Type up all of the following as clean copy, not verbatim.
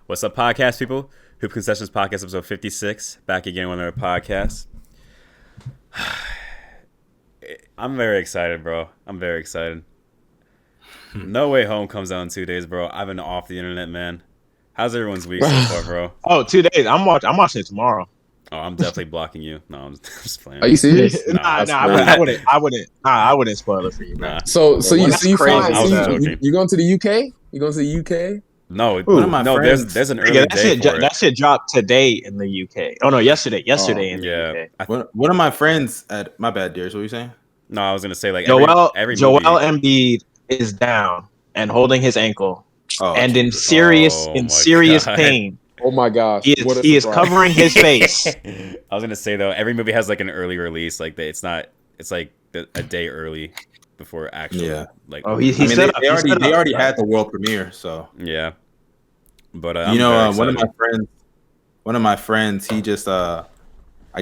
What's up, podcast people? Hoop Concessions Podcast, episode 56. Back again with another podcast. I'm very excited, bro. I'm very excited. No Way Home comes out in 2 days, bro. I've been off the internet, man. How's everyone's week so far, bro? Oh, 2 days. I'm watching it tomorrow. Oh, I'm definitely blocking you. No, I'm just playing. Are you serious? I wouldn't spoil it for you, man. So you crazy. you going to the UK? You going to the UK? No, there's an early day for it. That shit dropped today in the UK. Oh no, yesterday in the UK. One of my friends at my bad, Darius. What were you saying? No, I was gonna say like Joel every Embiid is down and holding his ankle and in serious pain. Oh my gosh! He is covering his face. I was gonna say though, every movie has like an early release. Like it's like a day early before actually. Yeah. Like they already had the world premiere, so yeah. But one of my friends, he just I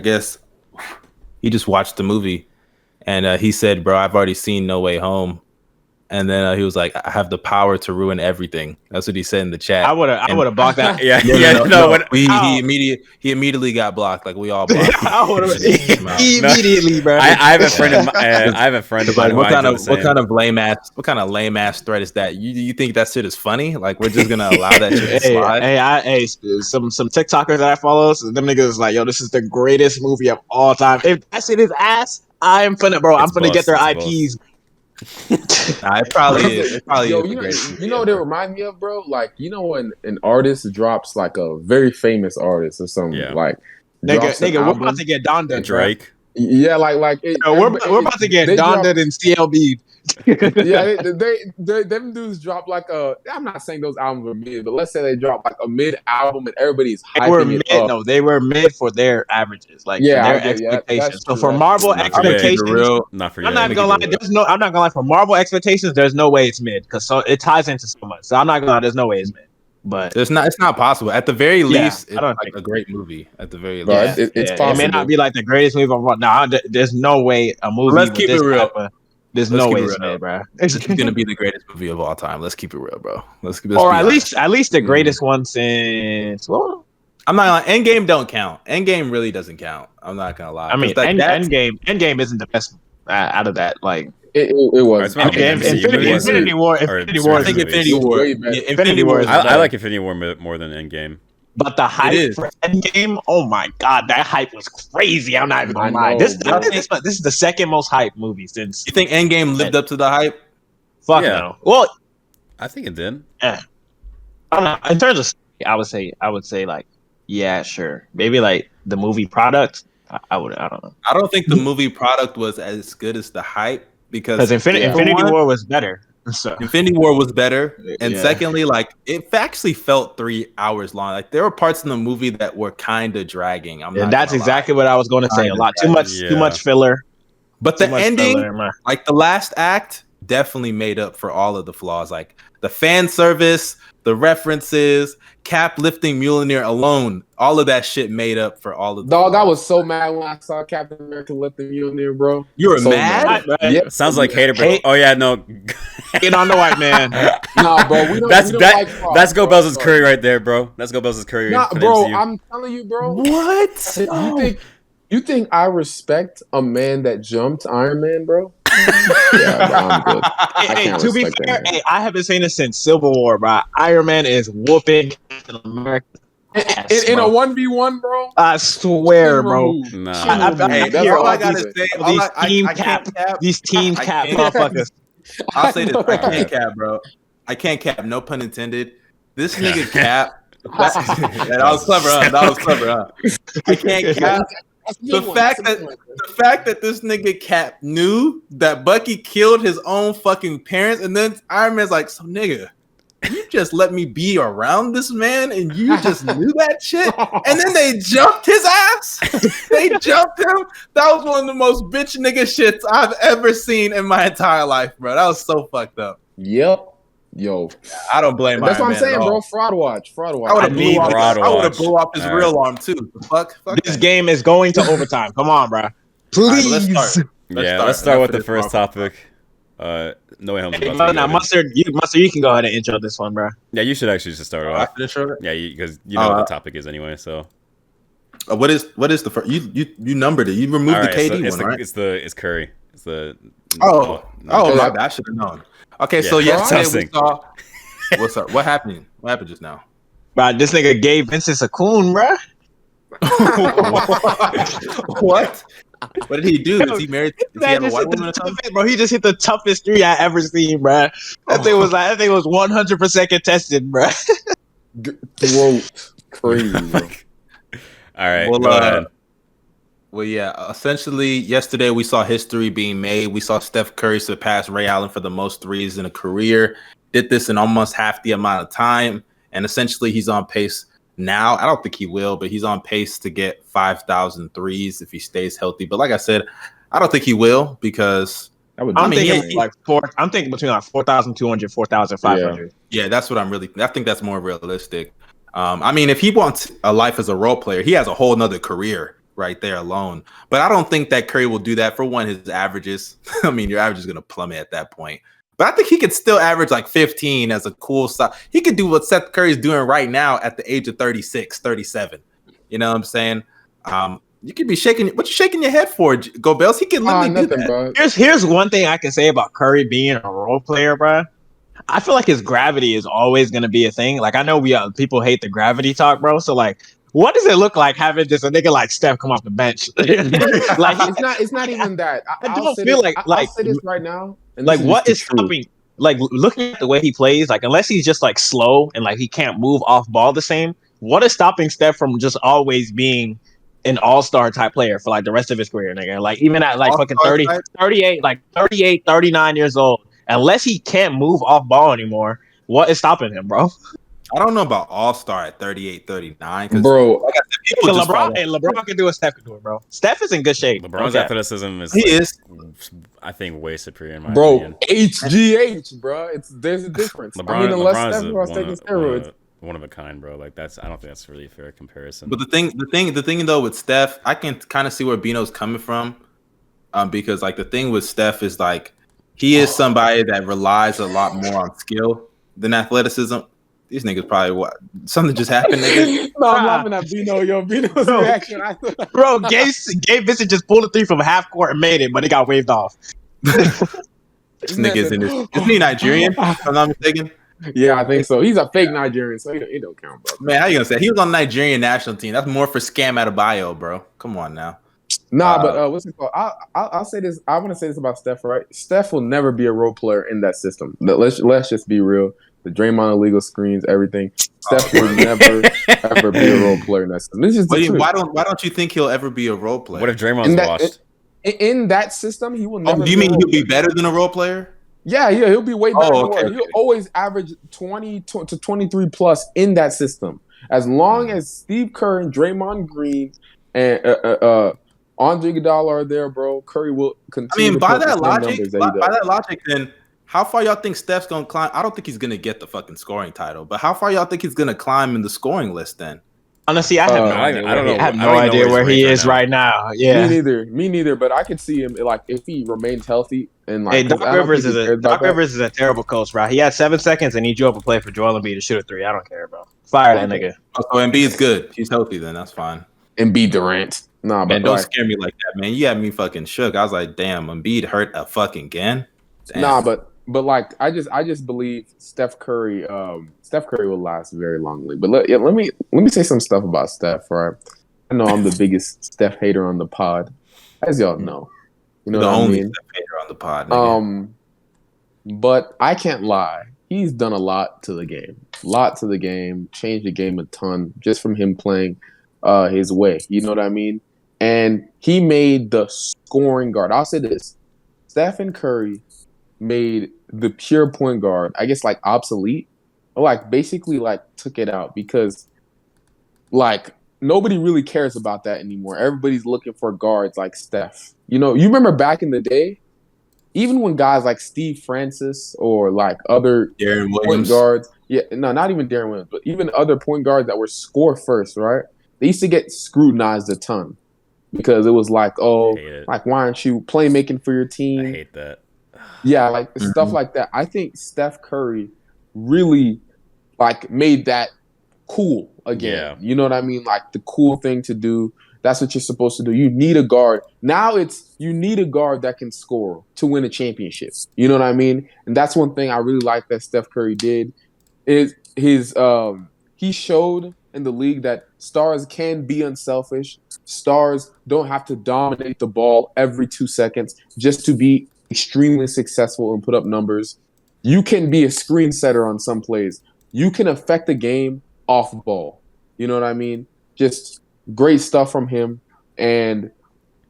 guess he just watched the movie, and he said, "Bro, I've already seen No Way Home." And then he was like, "I have the power to ruin everything." That's what he said in the chat. I would have blocked that. He immediately got blocked. Like we all blocked. Immediately, bro. I have a friend of mine. What kind of lame ass threat is that? You think that shit is funny? Like we're just gonna allow that shit to slide? Some TikTokers that I follow, so them niggas like, yo, this is the greatest movie of all time. If that shit is ass, I'm finna get their IPs. It probably is. Yo, you know what it reminds me of, bro? Like, you know when an artist drops like a very famous artist or something, like nigga, we're about to get Donda, Drake. Yeah, we're about to get Donda and CLB. Yeah, them dudes drop like I'm not saying those albums were mid, but let's say they drop like a mid album and everybody's hyping it up. No, they were mid for their averages, like their expectations. So for Marvel expectations, I'm not gonna lie. I'm not gonna lie. For Marvel expectations, there's no way it's mid because it ties into so much. So I'm not gonna lie. There's no way it's mid. But it's not possible. At the very least, it's like a great movie. At the very least, it's possible. It may not be like the greatest movie of all. No, there's no way a movie. Let's keep it real. There's no way it's made, bro. It's gonna be the greatest movie of all time. Let's keep it real, bro. At least the greatest one since. Well, I'm not gonna. Endgame don't count. Endgame really doesn't count. I'm not gonna lie. I mean, Endgame isn't the best out of that. Like it was. Infinity War. I think Infinity War. I like Infinity War more than Endgame. But the hype for Endgame, oh my god, that hype was crazy. I'm not even gonna lie. This is the second most hype movie since. You think Endgame lived up to the hype? Fuck no. Well, I think it did. I don't know. In terms of, I would say like, yeah, sure. Maybe like the movie product. I don't know. I don't think the movie product was as good as the hype because Infinity War was better. So. Infinity War was better, and secondly, like it actually felt 3 hours long. Like there were parts in the movie that were kind of dragging. That's exactly what I was going to say. A lot too much filler. But the ending, like the last act, definitely made up for all of the flaws. Like the fan service, the references, Cap lifting Mjolnir alone, all of that shit made up for all of the flaws. I was so mad when I saw Captain America lifting Mjolnir, bro. You were so mad? Yep. Sounds like hater, bro. Oh yeah, no. Get on the white man. Nah, bro. That's Go Bell's Curry right there, bro. That's Go Bell's Curry. Nah, bro. I'm telling you, bro. What? You think I respect a man that jumped Iron Man, bro? Yeah, bro, I'm good. To be fair, I have been saying this since Civil War, bro. Iron Man is whooping America. In a 1v1, bro. I swear, bro. Nah. All I gotta say, these team cap motherfuckers. I'll say this: I can't cap, bro. I can't cap. No pun intended. This nigga Cap. That was clever, huh? I can't cap. The fact that this nigga Cap knew that Bucky killed his own fucking parents, and then Iron Man's like, so nigga, you just let me be around this man, and you just knew that shit, and then they jumped his ass. They jumped him. That was one of the most bitch nigga shits I've ever seen in my entire life, bro. That was so fucked up. Yep. Yo, I don't blame. That's what I'm saying, bro. Fraud watch. I would have blew off his real arm too. Fuck this game is going to overtime. Come on, bro. Please. Let's start with the first topic. No Way Home's Hey, about bro, to now, Mustard, you can go ahead and intro this one, bro. Yeah, you should actually just start off. Yeah, because you know what the topic is anyway. So, what is the first? You numbered it. You removed the KD one, right? It's Curry. It's the my bad. I should have known. Okay, so yesterday we saw. What's up? What happened? What happened just now? Bro, this nigga gave Vincent a coon, bro. What? What did he do? Is he married? Does he have a white woman or something? Bro, he just hit the toughest three I ever seen, bro. That thing was 100% contested, bro. Throat crazy, bro. All right, go ahead. Well, yeah. Essentially, yesterday we saw history being made. We saw Steph Curry surpass Ray Allen for the most threes in a career. Did this in almost half the amount of time, and essentially he's on pace now. I don't think he will, but he's on pace to get 5,000 threes if he stays healthy. But like I said, I don't think he will because I'm thinking between like 4,200, 4,500. Yeah, that's what I think that's more realistic. I mean, if he wants a life as a role player, he has a whole nother career right there alone. But I don't think that Curry will do that. For one, his averages. I mean, your average is going to plummet at that point. But I think he could still average like 15 as a cool stop. He could do what Steph Curry's doing right now at the age of 36, 37. You know what I'm saying? You could be shaking. What you shaking your head for, Go Bells? He can literally do that. Bro. Here's one thing I can say about Curry being a role player, bro. I feel like his gravity is always going to be a thing. Like, I know people hate the gravity talk, bro. So, like, what does it look like having just a nigga like Steph come off the bench? Like, it's not even that. I'll say this right now. Like, what is stopping? Like, looking at the way he plays, like, unless he's just like slow and like he can't move off ball the same, what is stopping Steph from just always being an all-star type player for like the rest of his career, nigga? Like, even at like fucking 38, 39 years old, unless he can't move off ball anymore, what is stopping him, bro? I don't know about all-star at 38, 39. Bro, like I said, LeBron can do what Steph can do it, bro. Steph is in good shape. LeBron's athleticism is I think, way superior in my opinion. HGH, bro. There's a difference. Unless Steph was taking steroids. One of a kind, bro. Like, I don't think that's really a fair comparison. But the thing though with Steph, I can kind of see where Bino's coming from. Because like the thing with Steph is like he is somebody that relies a lot more on skill than athleticism. These niggas probably something just happened, nigga. No, I'm laughing at Bino. Bino's reaction. Bro, Gabe Vincent just pulled a three from half court and made it, but it got waved off. This nigga's in this. Isn't he Nigerian? If I'm not mistaken. Yeah, I think so. He's a fake Nigerian, so he don't count, bro. Man, how you gonna say he was on the Nigerian national team? That's more for scam out of bio, bro. Come on now. Nah, but what's it called? I'll say this. I want to say this about Steph, right? Steph will never be a role player in that system. Let's just be real. The Draymond illegal screens, everything. Steph will never ever be a role player in that system. This is why don't you think he'll ever be a role player? What if Draymond's washed? In that system, he will never. Do you mean he'll be better than a role player? Yeah, he'll be way better. He'll always average 20 to 23 plus in that system. As long as Steve Kerr and Draymond Green and Andre Iguodala are there, bro, Curry will continue. I mean, by that logic, then how far y'all think Steph's gonna climb? I don't think he's gonna get the fucking scoring title, but how far y'all think he's gonna climb in the scoring list then? Honestly, I have no idea where he is right now. Yeah, me neither. But I could see him like if he remains healthy and like. Hey, Doc Rivers is a terrible coach, bro. He had 7 seconds and he drew up a play for Joel Embiid to shoot a three. I don't care, bro. Fire that nigga. So Embiid's good. He's healthy then. That's fine. Embiid Durant. Nah, man, don't scare me like that, man. You had me fucking shook. I was like, damn, Embiid hurt a fucking again. Damn. Nah, but like I just believe Steph Curry will last very longly. But let me say some stuff about Steph, right? I know I'm the biggest Steph hater on the pod, as y'all know. You know the what only I mean? Steph hater on the pod. Nigga. But I can't lie. He's done a lot to the game. Changed the game a ton just from him playing his way. You know what I mean? And he made the scoring guard. I'll say this: Stephen Curry made the pure point guard, I guess, like obsolete, or like basically like took it out because like nobody really cares about that anymore. Everybody's looking for guards like Steph. You know, you remember back in the day, even when guys like Steve Francis or like other point guards, not even Darren Williams, but even other point guards that were score first, right? They used to get scrutinized a ton because it was like, like why aren't you playmaking for your team? I hate that. Yeah, like stuff like that. I think Steph Curry really like made that cool again. Yeah. You know what I mean? Like the cool thing to do. That's what you're supposed to do. You need a guard. Now you need a guard that can score to win a championship. You know what I mean? And that's one thing I really like that Steph Curry did is he showed in the league that stars can be unselfish. Stars don't have to dominate the ball every 2 seconds just to be extremely successful and put up numbers. You can be a screen setter on some plays. You can affect the game off ball. You know what I mean? Just great stuff from him. And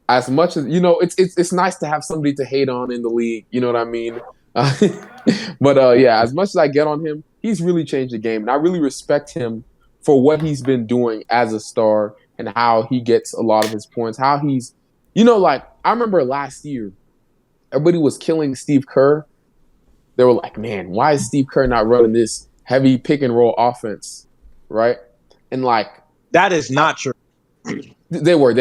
as much as it's nice to have somebody to hate on in the league. You know what I mean? But yeah, as much as I get on him, he's really changed the game, and I really respect him for what he's been doing as a star and how he gets a lot of his points. How he's, like I remember last year, everybody was killing Steve Kerr. They were like, "Man, why is Steve Kerr not running this heavy pick and roll offense?" Right? And like that is not true. They were.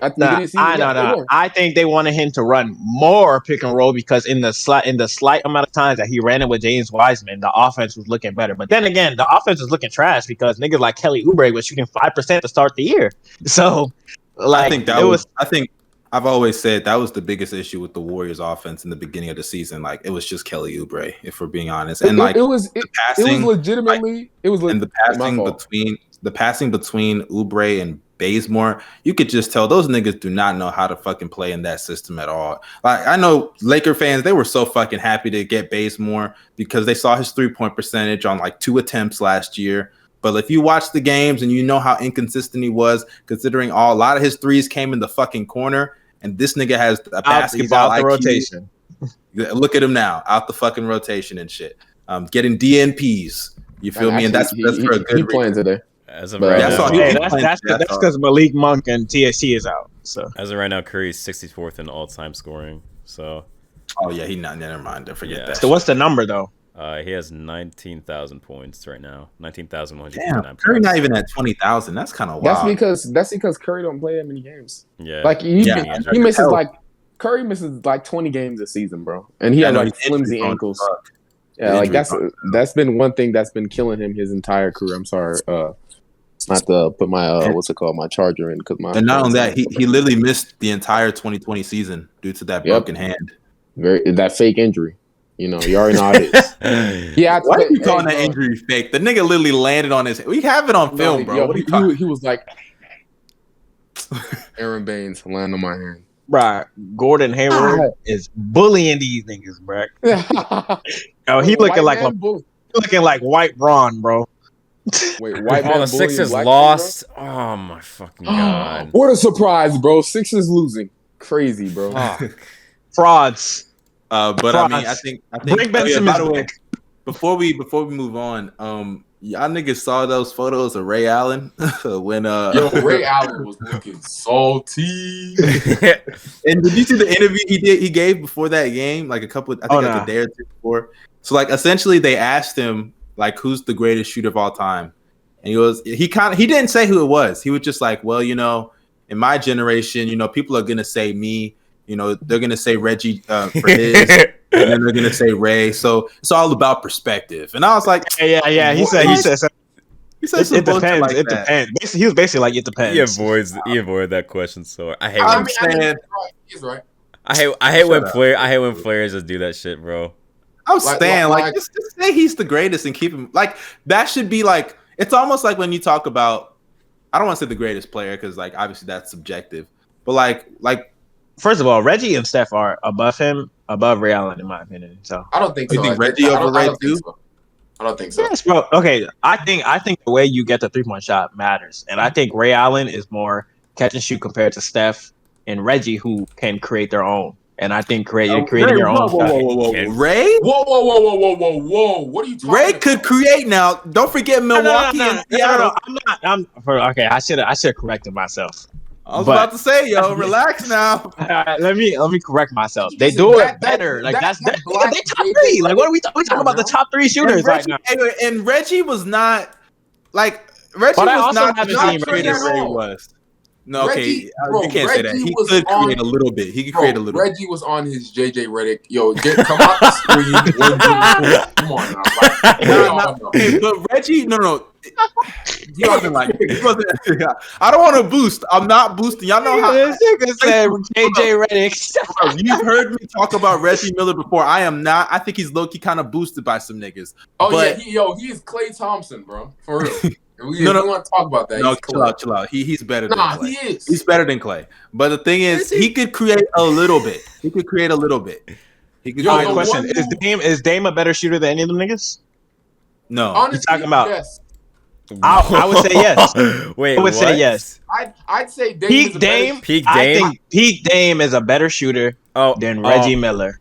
I think they wanted him to run more pick and roll because in the slight amount of times that he ran it with James Wiseman, the offense was looking better. But then again, the offense was looking trash because niggas like Kelly Oubre was shooting 5% to start the year. So, like, I think I've always said that was the biggest issue with the Warriors offense in the beginning of the season. Like, it was just Kelly Oubre, if we're being honest. And it was legitimately the passing between Oubre and Bazemore, you could just tell those niggas do not know how to fucking play in that system at all. Like, I know Laker fans, they were so fucking happy to get Bazemore because they saw his 3-point percentage on like 2 attempts last year. But if you watch the games and you know how inconsistent he was, considering a lot of his threes came in the fucking corner, and this nigga has a basketball out the rotation. Look at him now, out the fucking rotation and shit. Getting DNPs. You feel me? And that's for a good reason. Playing today. As of right now, that's because Malik Monk and THT is out. So as of right now, Curry's 64th in all-time scoring. So, never mind. Don't forget that. So what's the number though? He has 19,000 points right now. 19,159. Damn, Curry not even at 20,000. That's kind of wild. That's because Curry don't play that many games. Yeah, like he misses Curry misses like 20 games a season, bro, and he has like flimsy ankles. Yeah, like that's been one thing that's been killing him his entire career. I'm sorry. Not to put my my charger in because my. And not only that, he literally missed the entire 2020 season due to that broken hand. That fake injury. You already know how it is. Why are you calling that injury fake? The nigga literally landed on his. We have it on film, bro. He was like, Aaron Baines landed on my hand. Right, Gordon Hayward is bullying these niggas, bro. He looking like White Braun, bro. Wait, White the Sixers lost. Oh my fucking god! What a surprise, bro! Sixers losing, crazy, bro. Frauds. But frauds. I think bring Ben Simmons back. Before we move on, y'all niggas saw those photos of Ray Allen when Ray Allen was looking salty. And did you see the interview he gave before that game? Like a day or two before. So like essentially they asked him like who's the greatest shooter of all time, and he didn't say who it was. He was just like, well, in my generation, people are gonna say me. They're gonna say Reggie for his, and then they're gonna say Ray. So it's all about perspective. And I was like, yeah. He said it depends. Like it depends. He was basically like, it depends. He avoided that question. So I hate. He's right. I hate when players just do that shit, bro. I'm Stan. Just say he's the greatest and keep him. Like, that should be like, it's almost like when you talk about, I don't want to say the greatest player because like obviously that's subjective, but like first of all, Reggie and Steph are above Ray Allen in my opinion. So I don't think so. You think Reggie over Ray too? I don't think so. Yes, bro. Okay, I think the way you get the 3-point shot matters, and I think Ray Allen is more catch and shoot compared to Steph and Reggie, who can create their own. And I think creating your own. Whoa. Ray? Whoa. What are you talking Ray about? could create now. Don't forget Milwaukee and Seattle. Okay, I should have corrected myself. I was about to say, relax now. Let me correct myself. They do it better. Like that's they top 3. Like what are we talking about? The top 3 shooters right now. And Reggie was not like Reggie was not seen Ray was. No, okay, you can't say that. He could create a little bit. He could create a little. Reggie was on his JJ Redick. Yo, come out the screen. Come on now. Hey, but Reggie, no. He wasn't like. I don't want to boost. I'm not boosting. Y'all know how. This nigga said JJ Redick. You've heard me talk about Reggie Miller before. I am not. I think he's low-key kind of boosted by some niggas. Oh but, yeah, he is Klay Thompson, bro. For real. We want to talk about that. No, chill out. He's better than Klay. He is. He's better than Klay. But the thing is, he could create a little bit. He could create a little bit. He could. Question: Is Dame a better shooter than any of them niggas? No. Honestly, you're talking about. Yes. I would say yes. Wait, I would say yes. I'd say Dame peak Dame. I think peak Dame is a better shooter than Reggie Miller.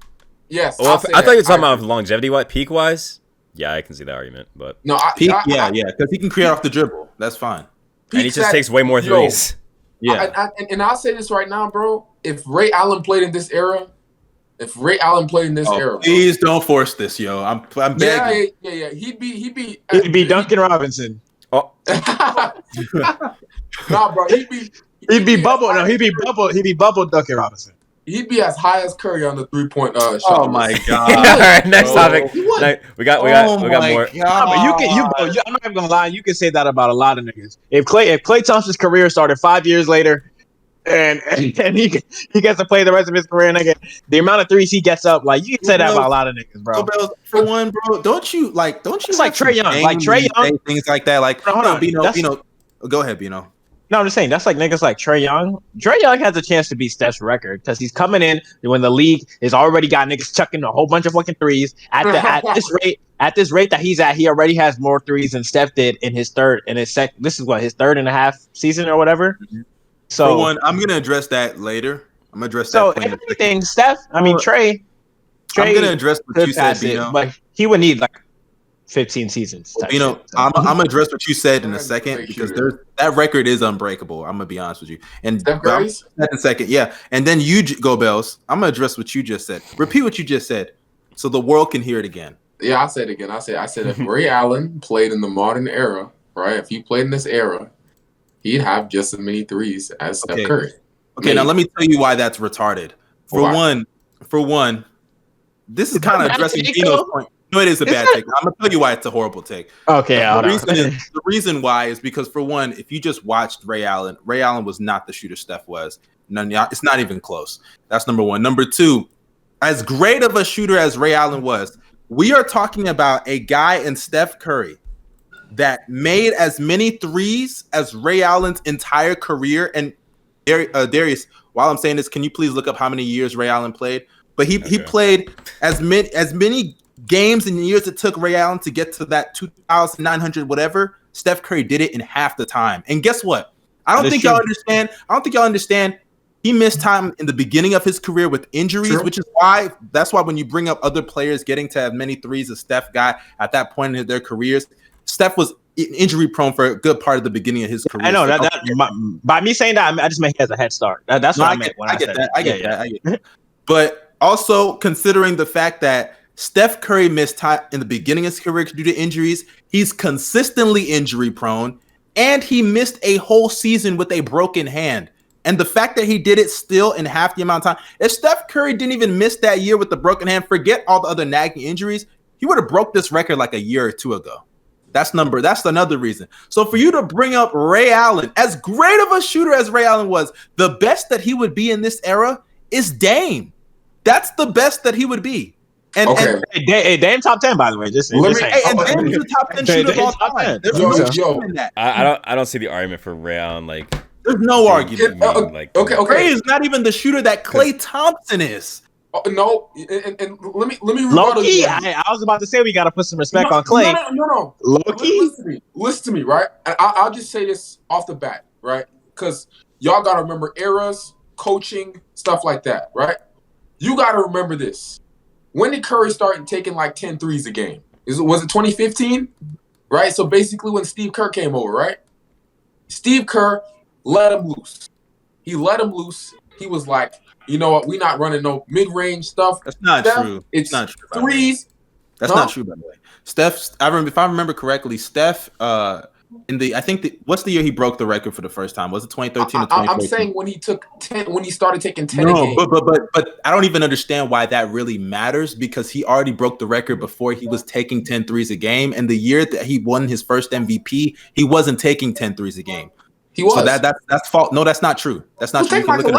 Yes. Well, I thought you were talking about longevity, peak wise. Yeah, I can see that argument, but no, because he can create off the dribble. That's fine, and he just takes way more threes. And I'll say this right now, bro. If Ray Allen played in this era, please don't force this, yo. I'm begging. Yeah. He'd be Duncan Robinson. Oh, nah, bro. He'd be bubble. No, he'd be bubble Duncan Robinson. He'd be as high as Curry on the 3-point shot. Oh my god! All right, next topic. We got more. I'm not even gonna lie. You can say that about a lot of niggas. If Klay Thompson's career started 5 years later, and he gets to play the rest of his career, nigga, the amount of threes he gets up, like you can say that about a lot of niggas, bro. For one, bro, don't you like Trae Young, things like that, like hold on, Bino. Go ahead, Bino. No, I'm just saying that's like niggas like Trae Young. Trae Young has a chance to beat Steph's record because he's coming in when the league has already got niggas chucking a whole bunch of fucking threes. At this rate that he's at, he already has more threes than Steph did in his third and his second. This is his third and a half season or whatever. Mm-hmm. So for one, I'm gonna address that later. I'm gonna address that. So everything, Steph. I mean Trae. I'm gonna address what you said, Bino. But he would need like 15 seasons. I'm gonna address what you said in a second because that record is unbreakable. I'm gonna be honest with you. And in a second, yeah. And then you go, Bells. I'm gonna address what you just said. Repeat what you just said, so the world can hear it again. Yeah, I'll say it again. I said if Ray Allen played in the modern era, right? If he played in this era, he'd have just as many threes as Steph Curry. Okay, now let me tell you why that's retarded. For one, this is kind of addressing Bino's point. No, it is a bad take. I'm gonna tell you why it's a horrible take. Okay, the reason why is because for one, if you just watched Ray Allen was not the shooter Steph was. It's not even close. That's number one. Number two, as great of a shooter as Ray Allen was, we are talking about a guy in Steph Curry that made as many threes as Ray Allen's entire career. And Darius, while I'm saying this, can you please look up how many years Ray Allen played? But he played as many games and years it took Ray Allen to get to that 2,900 whatever. Steph Curry did it in half the time. And guess what? I don't think y'all understand. He missed time in the beginning of his career with injuries, which is why when you bring up other players getting to as many threes as Steph got at that point in their careers, Steph was injury prone for a good part of the beginning of his career. I know by me saying that, I just meant he has a head start. That's what I meant when I said that. I get that. But also considering the fact that Steph Curry missed time in the beginning of his career due to injuries, he's consistently injury prone, and he missed a whole season with a broken hand. And the fact that he did it still in half the amount of time, if Steph Curry didn't even miss that year with the broken hand, forget all the other nagging injuries, he would have broke this record like a year or two ago. That's another reason. So for you to bring up Ray Allen, as great of a shooter as Ray Allen was, the best that he would be in this era is Dame. That's the best that he would be. And Dame top 10, by the way. And Dame's the top 10 shooter of all time. There's no shooter in that. I don't see the argument for Ray Allen. Like, there's no argument. Okay. Ray is not even the shooter that Klay Thompson is. No, and let me low-key, I was about to say we got to put some respect on Klay. No. Low-key? Listen to me, right? And I'll just say this off the bat, right? Because y'all got to remember eras, coaching, stuff like that, right? You got to remember this. When did Curry start taking like 10 threes a game? Was it 2015? Right? So basically when Steve Kerr came over, right? Steve Kerr let him loose. He let him loose. He was like, you know what? We're not running no mid-range stuff. That's not true. It's not true. Threes. That's not true, by the way. Steph, if I remember correctly, Steph what's the year he broke the record for the first time? Was it 2013 or 2014? I'm saying when he started taking 10 no, a game. But I don't even understand why that really matters, because he already broke the record before he was taking 10 threes a game. And the year that he won his first MVP, he wasn't taking 10 threes a game. He was. So that's false. No, that's not true. That's not true. You can look it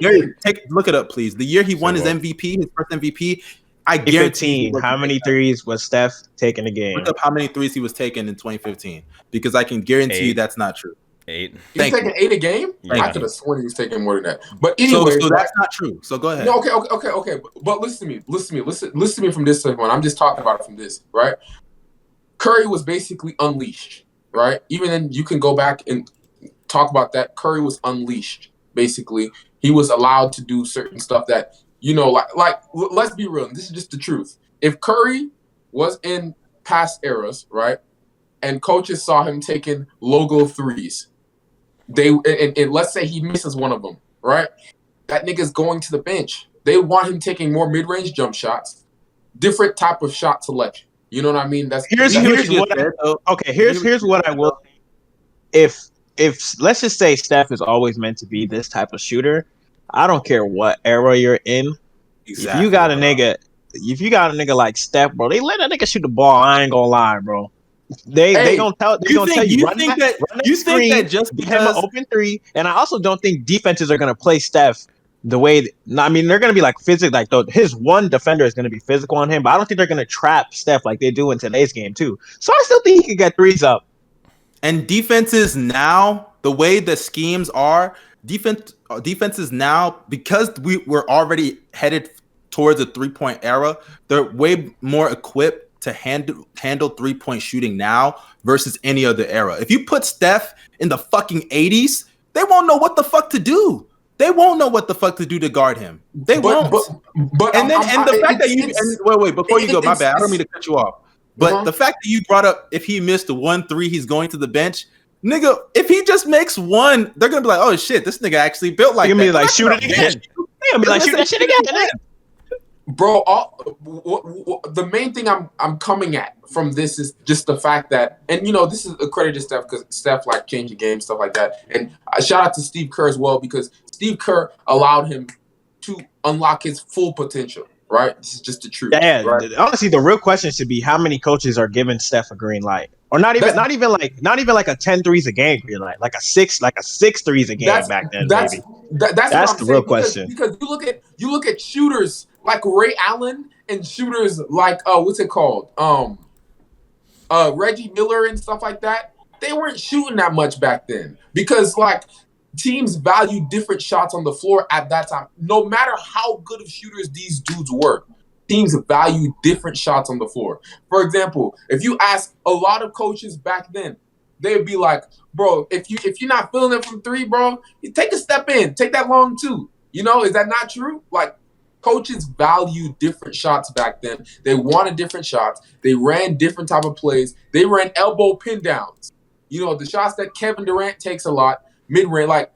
Darius, look it up, please. The year he won his MVP, his first MVP, I guarantee. How many threes was Steph taking a game? Look up how many threes he was taking in 2015, because I can guarantee you that's not true. 8. He's taking 8 a game? Yeah. I could have sworn he was taking more than that. But anyway, so that's not true. So go ahead. No, okay. But listen to me from this standpoint. I'm just talking about it from this, right? Curry was basically unleashed, right? Even then, you can go back and talk about that. Curry was unleashed, basically. He was allowed to do certain stuff that, like let's be real. This is just the truth. If Curry was in past eras, right, and coaches saw him taking logo threes, and let's say he misses one of them, right? That nigga's going to the bench. They want him taking more mid-range jump shots, different type of shot selection. You know what I mean? Here's what I will say. If let's just say Steph is always meant to be this type of shooter, I don't care what era you're in. Exactly, if you got a nigga like Steph, bro, they let a nigga shoot the ball. I ain't gonna lie, bro. They gonna tell you. You think that just because him an open three, and I also don't think defenses are gonna play Steph the way. I mean, they're gonna be like physical. Like his one defender is gonna be physical on him, but I don't think they're gonna trap Steph like they do in today's game too. So I still think he could get threes up. And defenses now, the way the schemes are, defenses now, because we're already headed towards a 3-point era, they're way more equipped to handle 3-point shooting now versus any other era. If you put Steph in the fucking 80s, they won't know what the fuck to do. They won't know what the fuck to do to guard him. They won't. Before you go, my bad, I don't mean to cut you off. But the fact that you brought up, if he missed 1-3, he's going to the bench. Nigga, if he just makes one, they're gonna be like, "Oh shit, this nigga actually built like that." Be like, shoot it again. They're gonna be like, shoot that shit again. Bro, the main thing I'm coming at from this is just the fact that, and this is a credit to Steph, because Steph like changed the game, stuff like that. And shout out to Steve Kerr as well, because Steve Kerr allowed him to unlock his full potential. Right, this is just the truth. Yeah, right? Honestly, the real question should be how many coaches are giving Steph a green light, or not even like a 10 threes a game green light, like a six threes a game back then. That's the real question. Because you look at shooters like Ray Allen and shooters like what's it called, Reggie Miller and stuff like that. They weren't shooting that much back then because like. Teams value different shots on the floor at that time. No matter how good of shooters these dudes were, teams value different shots on the floor. For example, if you ask a lot of coaches back then, they'd be like, bro, if you're not feeling it from 3, bro, you take a step in, take that long 2. Is that not true? Like, coaches value different shots back then. They wanted different shots. They ran different type of plays. They ran elbow pin downs. The shots that Kevin Durant takes a lot. Mid-range, like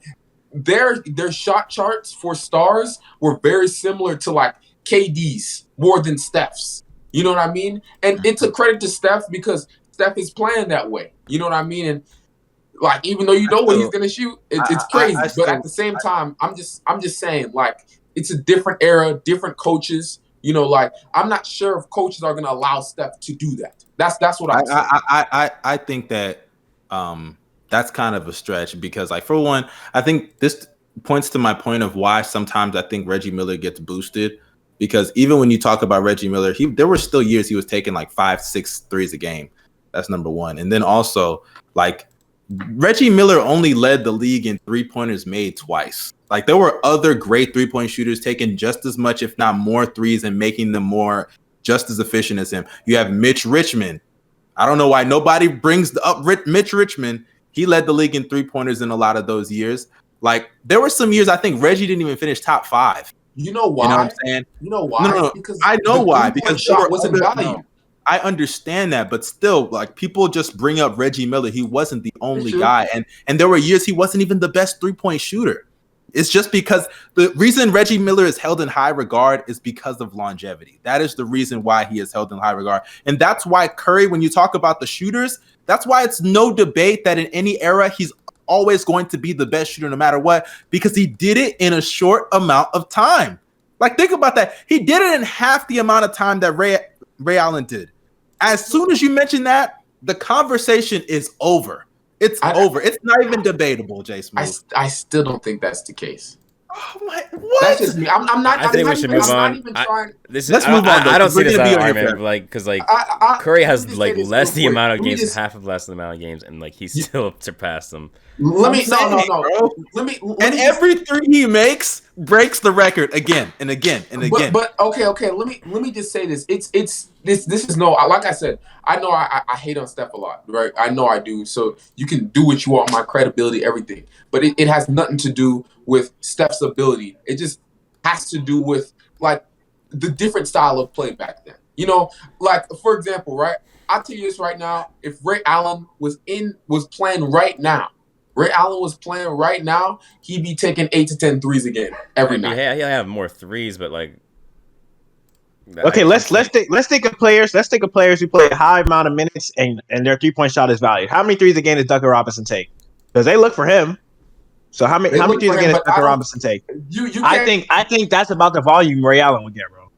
their shot charts for stars were very similar to like KD's more than Steph's. You know what I mean? And it's a credit to Steph because Steph is playing that way. You know what I mean? And like even though what he's gonna shoot, it's crazy. But at the same time, I'm just saying like it's a different era, different coaches. Like I'm not sure if coaches are gonna allow Steph to do that. That's what I'm saying. I think that that's kind of a stretch because, like, for one, I think this points to my point of why sometimes I think Reggie Miller gets boosted because even when you talk about Reggie Miller, there were still years he was taking like 5-6 threes a game. That's number one. And then also, like, Reggie Miller only led the league in 3-pointers made twice. Like, there were other great 3-point shooters taking just as much, if not more, threes and making them just as efficient as him. You have Mitch Richmond. I don't know why nobody brings up Mitch Richmond. He led the league in 3-pointers in a lot of those years. Like, there were some years I think Reggie didn't even finish top 5. You know why? You know what I'm saying? You know why? No. Because I know why. Because shot wasn't valued. I understand that, but still, like, people just bring up Reggie Miller. He wasn't the only guy. And there were years he wasn't even the best 3-point shooter. It's just because the reason Reggie Miller is held in high regard is because of longevity. That is the reason why he is held in high regard. And that's why Curry, when you talk about the shooters, that's why it's no debate that in any era, he's always going to be the best shooter no matter what, because he did it in a short amount of time. Like, think about that. He did it in half the amount of time that Ray Allen did. As soon as you mention that, the conversation is over. It's over. It's not even debatable, JSmooth. I still don't think that's the case. Oh my! What? That's just me. I'm not. I think we should move on. Let's move on. I don't see this as an argument, like, because like Curry has like less the amount of games, half of less the amount of games, and like he still surpassed them. No. And every three he makes breaks the record again and again and again. But okay. Let me just say this. This is no. Like I said, I know I hate on Steph a lot, right? I know I do. So you can do what you want, my credibility, everything. But it has nothing to do with Steph's ability. It just has to do with like the different style of play back then. You know, like for example, right? I'll tell you this right now. If Ray Allen was playing right now, he'd be taking 8 to 10 threes a game every night. Yeah, he'll have more threes, but like. Okay, let's think of players. Let's think of players who play a high amount of minutes and their 3-point shot is valued. How many threes a game does Duncan Robinson take? Because they look for him. So how many threes a game does Duncan Robinson take? I think that's about the volume Ray Allen would get, bro.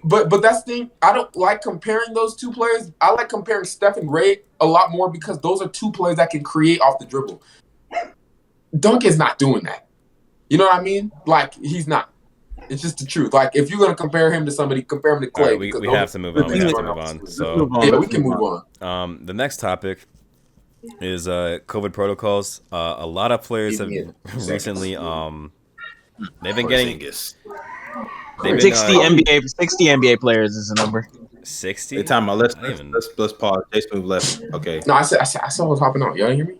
But that's the thing. I don't like comparing those two players. I like comparing Steph and Ray a lot more because those are two players that can create off the dribble. Duncan's not doing that. You know what I mean? Like, he's not. It's just the truth. Like, if you're going to compare him to somebody, compare him to Clay. Right, we have to move on. So yeah, we can move on. The next topic is COVID protocols. A lot of players have recently they've been getting 60 NBA players is the number. 60. Hey, time out. Let's pause. JSmooth left. Okay. No, I saw what's hopping on. Y'all didn't hear me?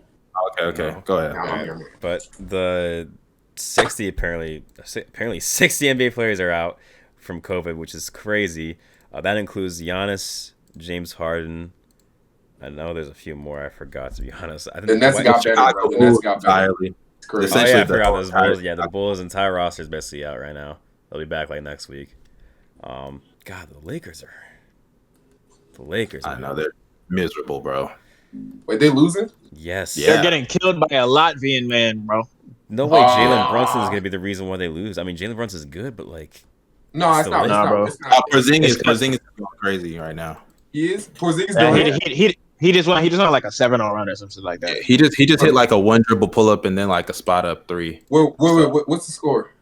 Okay. No. Go ahead. No. But the 60 apparently 60 NBA players are out from COVID, which is crazy. That includes Giannis, James Harden. I know there's a few more. I forgot, to be honest. I think the Nets got better. It's crazy. Oh yeah, I forgot those Bulls. Yeah, the Bulls' entire roster is basically out right now. They'll be back like next week. God, the Lakers are. I know they're miserable, bro. Wait, they losing? Yes. Yeah. They're getting killed by a Latvian man, bro. No way, Jalen Brunson is gonna be the reason why they lose. I mean, Jalen Brunson is good, but like. No, it's not, bro. Porzingis is going crazy right now. He is. Porzingis. He just went like a 7-0 run or something like that. He just hit like a one dribble pull up and then like a spot up 3. Wait, what's the score?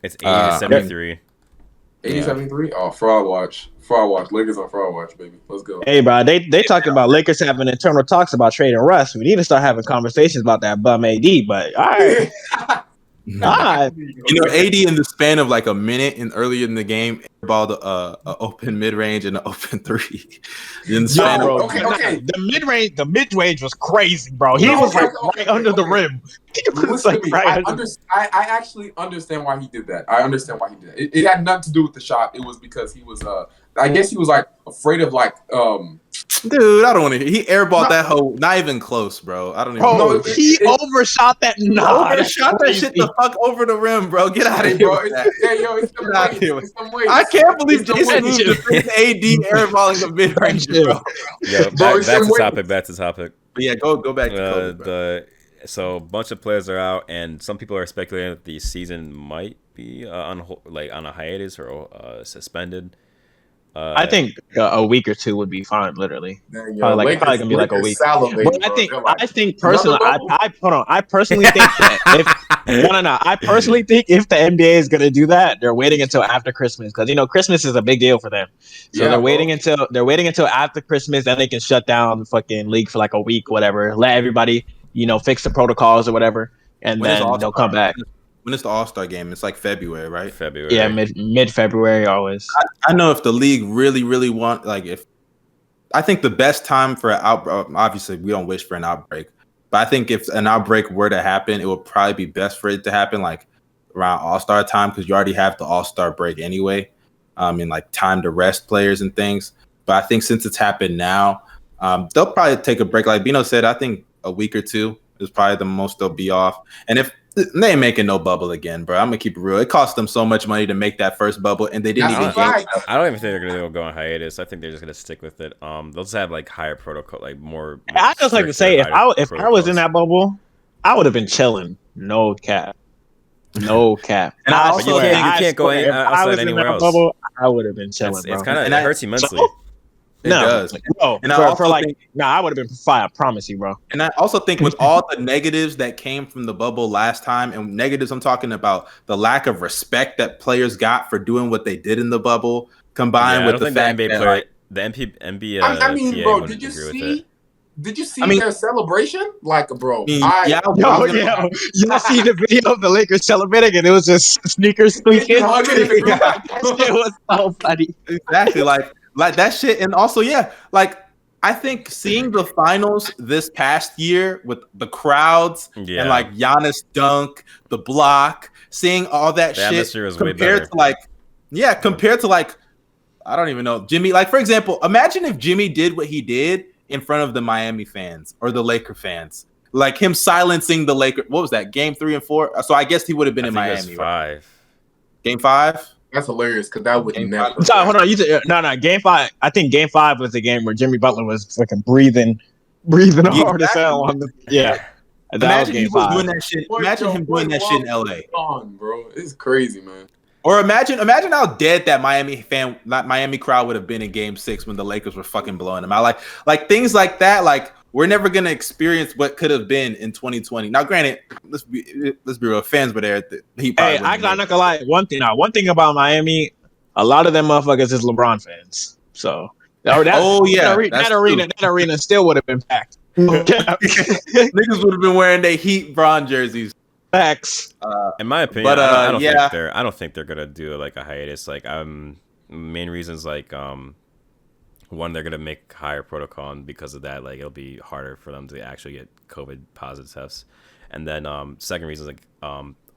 It's 80-73. 80-73? Oh, fraud watch. Lakers on fraud watch, baby. Let's go. Hey, bro, they talking about Lakers having internal talks about trading Russ. We need to start having conversations about that bum AD. But all right, AD in the span of like a minute and earlier in the game, balled a open mid range and an open 3. In the span okay. The mid range was crazy, bro. He was right under the rim. I actually understand why he did that. It had nothing to do with the shot. It was because he was I guess he was like afraid of like Dude, I don't want to. He airballed that hoe. Not even close, bro. I don't even. Bro, he overshot that. Overshot that shit the fuck over the rim, bro. Get out of here, bro. It's some weight. I can't believe JSmooth defends AD airballing a mid range, bro. Yeah, that's the topic. But yeah, go back to COVID, so a bunch of players are out, and some people are speculating that the season might be on a hiatus or suspended. I think a week or two would be fine. Literally, probably gonna be like a week. But I think personally, I personally think that I personally think if the NBA is gonna do that, they're waiting until after Christmas because Christmas is a big deal for them. So they're waiting until after Christmas, then they can shut down the fucking league for like a week, whatever. Let everybody fix the protocols or whatever, and then they'll come back. When it's the All-Star game, it's like February, right? February. Yeah, mid-February always. I know if the league really, really want, I think the best time for an outbreak, obviously we don't wish for an outbreak, but I think if an outbreak were to happen, it would probably be best for it to happen like around All-Star time because you already have the All-Star break anyway, and like time to rest players and things. But I think since it's happened now, they'll probably take a break. Like Bino said, I think a week or two is probably the most they'll be off. And if They ain't making no bubble again, bro. I'm gonna keep it real. It cost them so much money to make that first bubble, and they didn't even. I don't even think they're gonna go on hiatus. I think they're just gonna stick with it. They'll just have like higher protocol, like more. I just like to say, if I was in that bubble, I would have been chilling. No cap. No cap. And I also you can't go outside anywhere else. Bubble, I would have been chilling. It's kind of it hurts immensely. It does. No, and I would have been fine. I promise you, bro. And I also think with all the negatives that came from the bubble last time, and negatives, I'm talking about the lack of respect that players got for doing what they did in the bubble, combined with the fact that the NBA. I mean, bro, did you see? Did you see their celebration? Like, bro, y'all see the video of the Lakers celebrating, and it was just sneakers squeaking. That shit was so funny. Exactly, like that shit, and also, like I think seeing the finals this past year with the crowds and like Giannis dunk, the block, seeing all that shit compared to like I don't even know Jimmy. Like for example, imagine if Jimmy did what he did in front of the Miami fans or the Laker fans, like him silencing the Lakers. What was that? Game 3 and 4. So I guess he would have been in Miami. Right? Game 5. That's hilarious because that would never. Sorry, hold on. No. Game 5. I think Game 5 was the game where Jimmy Butler was fucking breathing hard as hell on the. Yeah. Imagine he was doing that shit. Imagine him doing that shit in LA. Bro, it's crazy, man. Or imagine how dead that Miami crowd would have been in Game 6 when the Lakers were fucking blowing them out. Like things like that. Like we're never gonna experience what could have been in 2020. Now, granted, let's be real. Fans were there. I'm not gonna lie. One thing about Miami, a lot of them motherfuckers is LeBron fans. So that arena still would have been packed. Niggas would have been wearing their Heat Bron jerseys. Facts. In my opinion, I don't think they're gonna do like a hiatus. Like main reasons like one, they're gonna make higher protocol, and because of that, like it'll be harder for them to actually get COVID positive tests. And then second reason is like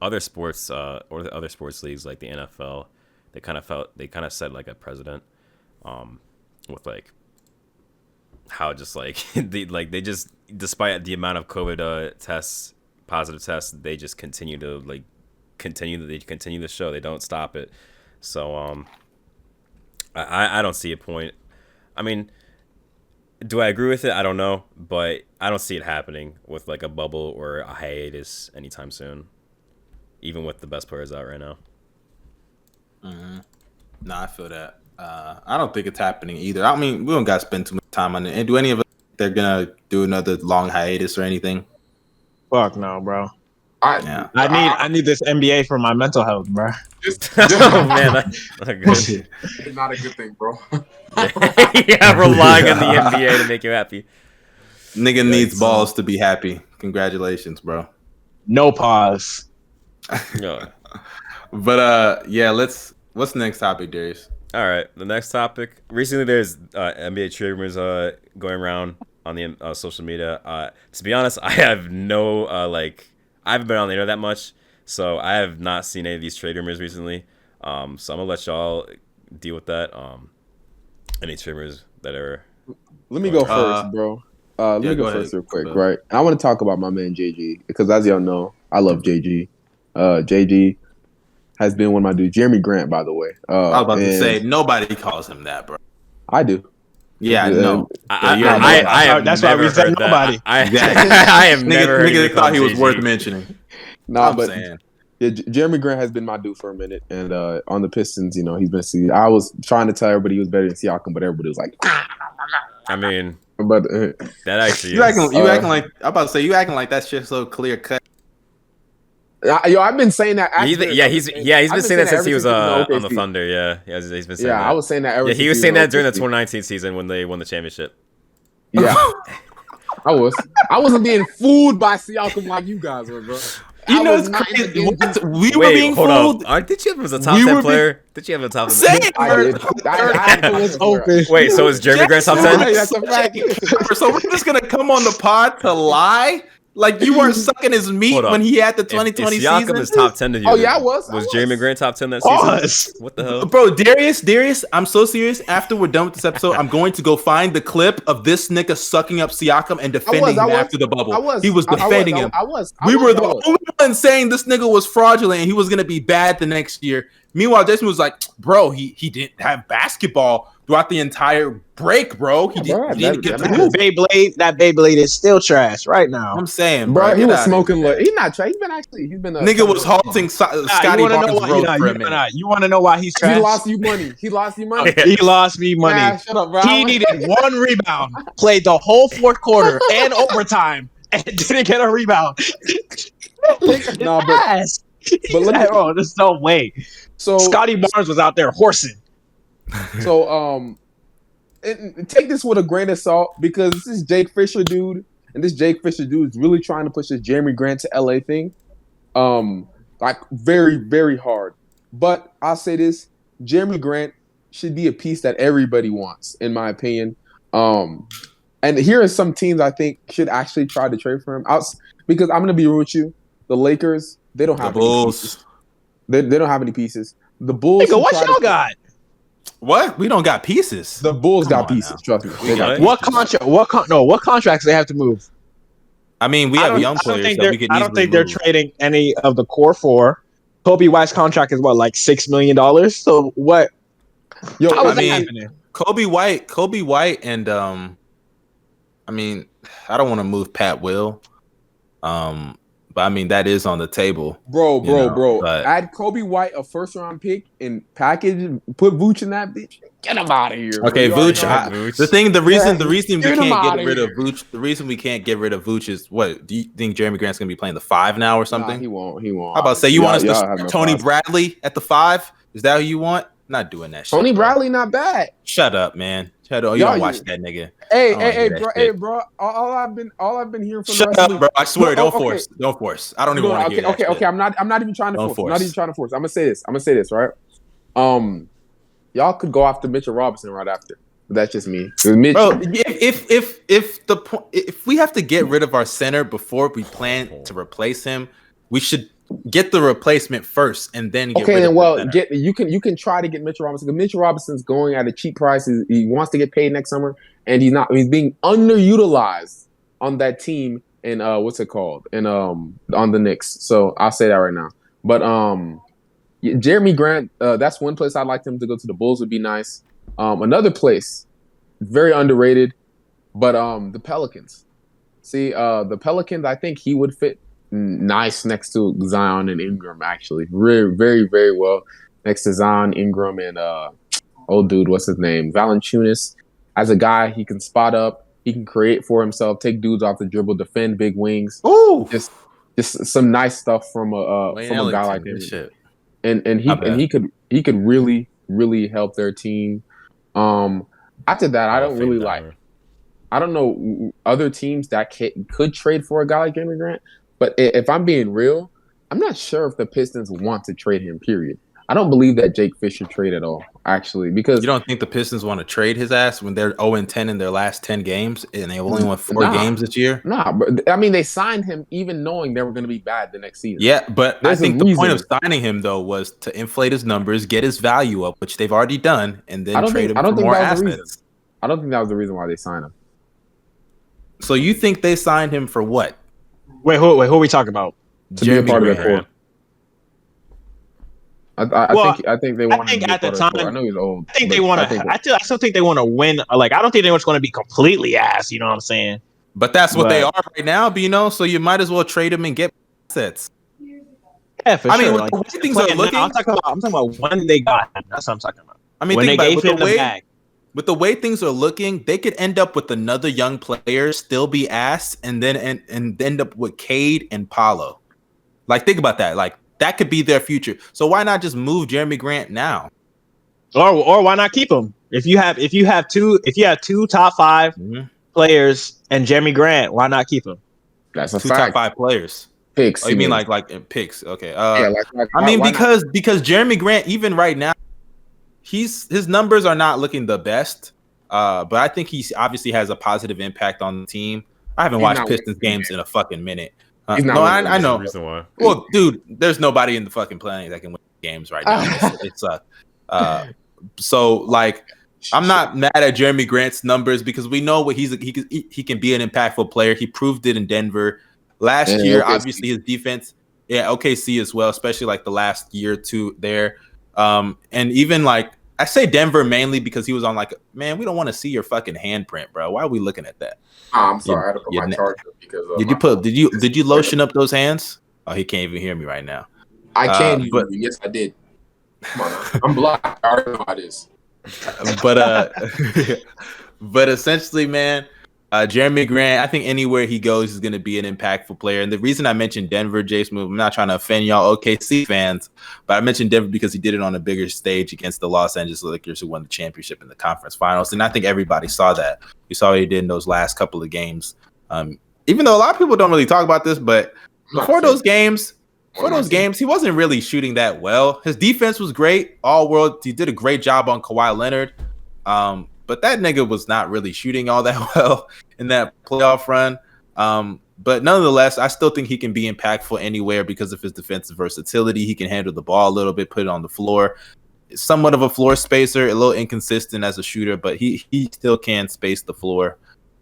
other sports or the other sports leagues like the NFL, they kind of set like a precedent with like how just like they just despite the amount of COVID positive tests, they just continue to continue the show. They don't stop it. So I don't see a point. I mean, do I agree with it? I don't know, but I don't see it happening with like a bubble or a hiatus anytime soon, even with the best players out right now. Mm-hmm. No, I feel that. I don't think it's happening either. I mean, we don't got to spend too much time on it. And do any of us think they're gonna do another long hiatus or anything? Fuck no, bro. I need this NBA for my mental health, bro. Oh man, that's not good. It's not a good thing, bro. Relying on the NBA to make you happy. Nigga needs balls to be happy. Congratulations, bro. No pause. No. But what's the next topic, Darius? All right, the next topic. Recently, there's NBA trade rumors going around on the social media. To be honest, I have no I haven't been on the internet that much, so I have not seen any of these trade rumors recently. So I'm gonna let y'all deal with that. Any trade rumors that are. Let me go first, bro. Let me go first real quick, right? I want to talk about my man JG because, as y'all know, I love JG. JG has been one of my dudes. Jeremy Grant, by the way. I was about to say nobody calls him that, bro. I do. Yeah, no. That's why we said nobody. I have never heard. Nigga thought he was worth mentioning. Nah, but Jeremy Grant has been my dude for a minute, and on the Pistons, he's been. I was trying to tell everybody he was better than Siakam, but everybody was like, I mean, but that actually you acting like I'm about to say you acting like that shit's so clear cut. I've been saying that. He's been saying that since he was on the Thunder. Yeah, he's been saying that. I was saying that. He was saying that during the 2019 season when they won the championship. Yeah, I was. I wasn't being fooled by Siakam like you guys were, bro. You know, it's crazy. We were being fooled. Did you have him as a top 10 player? Did you have him top 10? I was open. Wait, so is Jeremy Grant top 10? That's a fact. So we're just gonna come on the pod to lie Like you weren't sucking his meat when he had the 2020 season. Siakam is top 10 to you. Oh yeah, I was. Was Jeremy Grant top 10 that season? What the hell, bro? Darius, I'm so serious. After we're done with this episode, I'm going to go find the clip of this nigga sucking up Siakam and defending him after the bubble. He was defending him. We were the only ones saying this nigga was fraudulent and he was gonna be bad the next year. Meanwhile, JSmooth was like, bro, he didn't have basketball throughout the entire break, bro. He didn't get the move. That Beyblade is still trash right now. I'm saying, bro, he was smoking. He's not trash. He's been. Nigga was halting Scotty Barnes' road for a minute. You want to know why he's trash? He lost you money. He lost me money. Shut up, bro. He needed one rebound. Played the whole fourth quarter and overtime, and didn't get a rebound. No, but let me. Oh, there's no way. So Scotty Barnes was out there horsing. So take this with a grain of salt because this is Jake Fisher dude, and this Jake Fisher dude is really trying to push this Jeremy Grant to LA thing, like very, very hard. But I'll say this: Jeremy Grant should be a piece that everybody wants, in my opinion. And here are some teams I think should actually try to trade for him. Because I'm gonna be real with you, the Lakers, they don't have any pieces. They don't have any pieces. The Bulls. Nigga, what y'all got? What? We don't got pieces. The Bulls got pieces. Trust me. They got what contract? What contracts they have to move? I mean, we have young players that we could. I don't think they're trading any of the core four. Kobe White's contract is what, like $6 million. So what? Yo, I mean, Kobe White, and I mean, I don't want to move Pat Will, but I mean that is on the table, bro. But add Kobe White a first-round pick and package, put Vooch in that bitch. Get him out of here. Okay, Vooch. The reason we can't get rid of Vooch. The reason we can't get rid of Vooch is what? Do you think Jeremy Grant's gonna be playing the 5 now or something? Nah, he won't. How about say you want us to start Tony Bradley at the 5? Is that who you want? Not doing that shit. Tony Bradley not bad. Shut up, man. Shut up. You don't watch that nigga. Hey, bro. All I've been hearing from Shut up, bro. I swear, don't force. Don't force. I don't even want to hear that. Okay. I'm not even trying to force. I'm not even trying to force. I'm gonna say this, right? Y'all could go after Mitchell Robinson right after. But that's just me. Bro, if we have to get rid of our center before we plan to replace him, we should get the replacement first and then get rid of the center. You can try to get Mitchell Robinson. Because Mitchell Robinson's going at a cheap price. He wants to get paid next summer, and he's being underutilized on that team in what's it called? And on the Knicks. So I'll say that right now. But Jeremy Grant, that's one place I'd like him to go to. The Bulls would be nice. Another place, very underrated, but the Pelicans. See, the Pelicans, I think he would fit nice next to Zion and Ingram, actually. Very, very, very well next to Zion, Ingram, and old dude, what's his name? Valanciunas. As a guy, he can spot up, he can create for himself, take dudes off the dribble, defend big wings. Ooh, just some nice stuff from a guy like him. Shit. And he could really, really help their team. After that, I don't really like. I don't know other teams that could trade for a guy like Jeremy Grant. But if I'm being real, I'm not sure if the Pistons want to trade him, period. I don't believe that Jake Fisher trade at all, actually, because... You don't think the Pistons want to trade his ass when they're 0-10 in their last 10 games and they only won 4 games this year? Nah, but I mean, they signed him even knowing they were going to be bad the next season. Yeah, but I think the point of signing him, though, was to inflate his numbers, get his value up, which they've already done, and then trade him for more assets. I don't think that was the reason why they signed him. So you think they signed him for what? Wait, who are we talking about? To be a part of the core. I think they want him to be at the time. I know he's old. I think they want to. I still think they want to win. Like, I don't think they're going to be completely ass. You know what I'm saying? But that's what they are right now, Bino. So you might as well trade them and get assets. Yeah, for sure. I mean, like, the way things are looking. I'm talking about when they got him. That's what I'm talking about. I mean, when they gave him the bag. With the way things are looking, they could end up with another young player, still be ass, and then and end up with Cade and Paolo. Like, think about that. Like, that could be their future. So why not just move Jeremy Grant now? Or why not keep him? If you have two top 5 players and Jeremy Grant, why not keep him? That's a 2 fact. top 5 players. Picks. Oh, you mean like picks? Okay. Yeah, I mean because Jeremy Grant, even right now, his numbers are not looking the best. But I think he obviously has a positive impact on the team. I haven't watched Pistons games in a fucking minute. He's not I know. Reason why. Well, dude, there's nobody in the fucking planet that can win games right now. It sucks. So like, I'm not mad at Jeremy Grant's numbers because we know what he can be an impactful player. He proved it in Denver last year. OKC. Obviously, his defense, OKC as well, especially like the last year or two there. And even like I say Denver mainly because he was on like, man, we don't want to see your fucking handprint, bro. Why are we looking at that? I'm sorry, I had to put my charger because did you lotion up those hands? Oh, he can't even hear me right now. I can hear you. Yes, I did. Come on, I'm blocked. I already know how it is. But essentially, man, Jeremy Grant, I think anywhere he goes is going to be an impactful player. And the reason I mentioned Denver, JSmooth, I'm not trying to offend y'all OKC fans, but I mentioned Denver because he did it on a bigger stage against the Los Angeles Lakers, who won the championship in the conference finals. And I think everybody saw that. We saw what he did in those last couple of games. Even though a lot of people don't really talk about this, but before those games, he wasn't really shooting that well. His defense was great, all world. He did a great job on Kawhi Leonard. But that nigga was not really shooting all that well in that playoff run. But nonetheless, I still think he can be impactful anywhere because of his defensive versatility. He can handle the ball a little bit, put it on the floor. Somewhat of a floor spacer, a little inconsistent as a shooter, but he still can space the floor.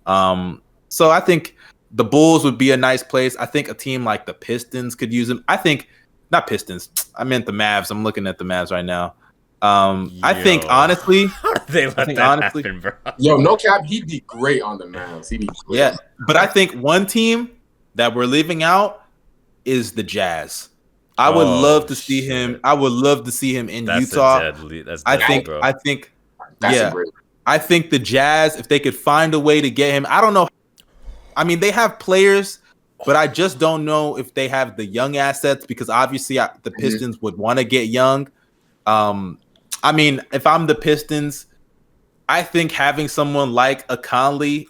So I think the Bulls would be a nice place. I think a team like the Pistons could use him. I think not Pistons. I meant the Mavs. I'm looking at the Mavs right now. I think honestly, happen, bro? Yo, no cap, he'd be great on the Mavs. He'd be great. Yeah, but I think one team that we're leaving out is the Jazz. I would love to see him. I would love to see him in Utah. I think the Jazz, if they could find a way to get him, I don't know. I mean, they have players, but I just don't know if they have the young assets because obviously the Pistons would want to get young. I mean, if I'm the Pistons, I think having someone like a Conley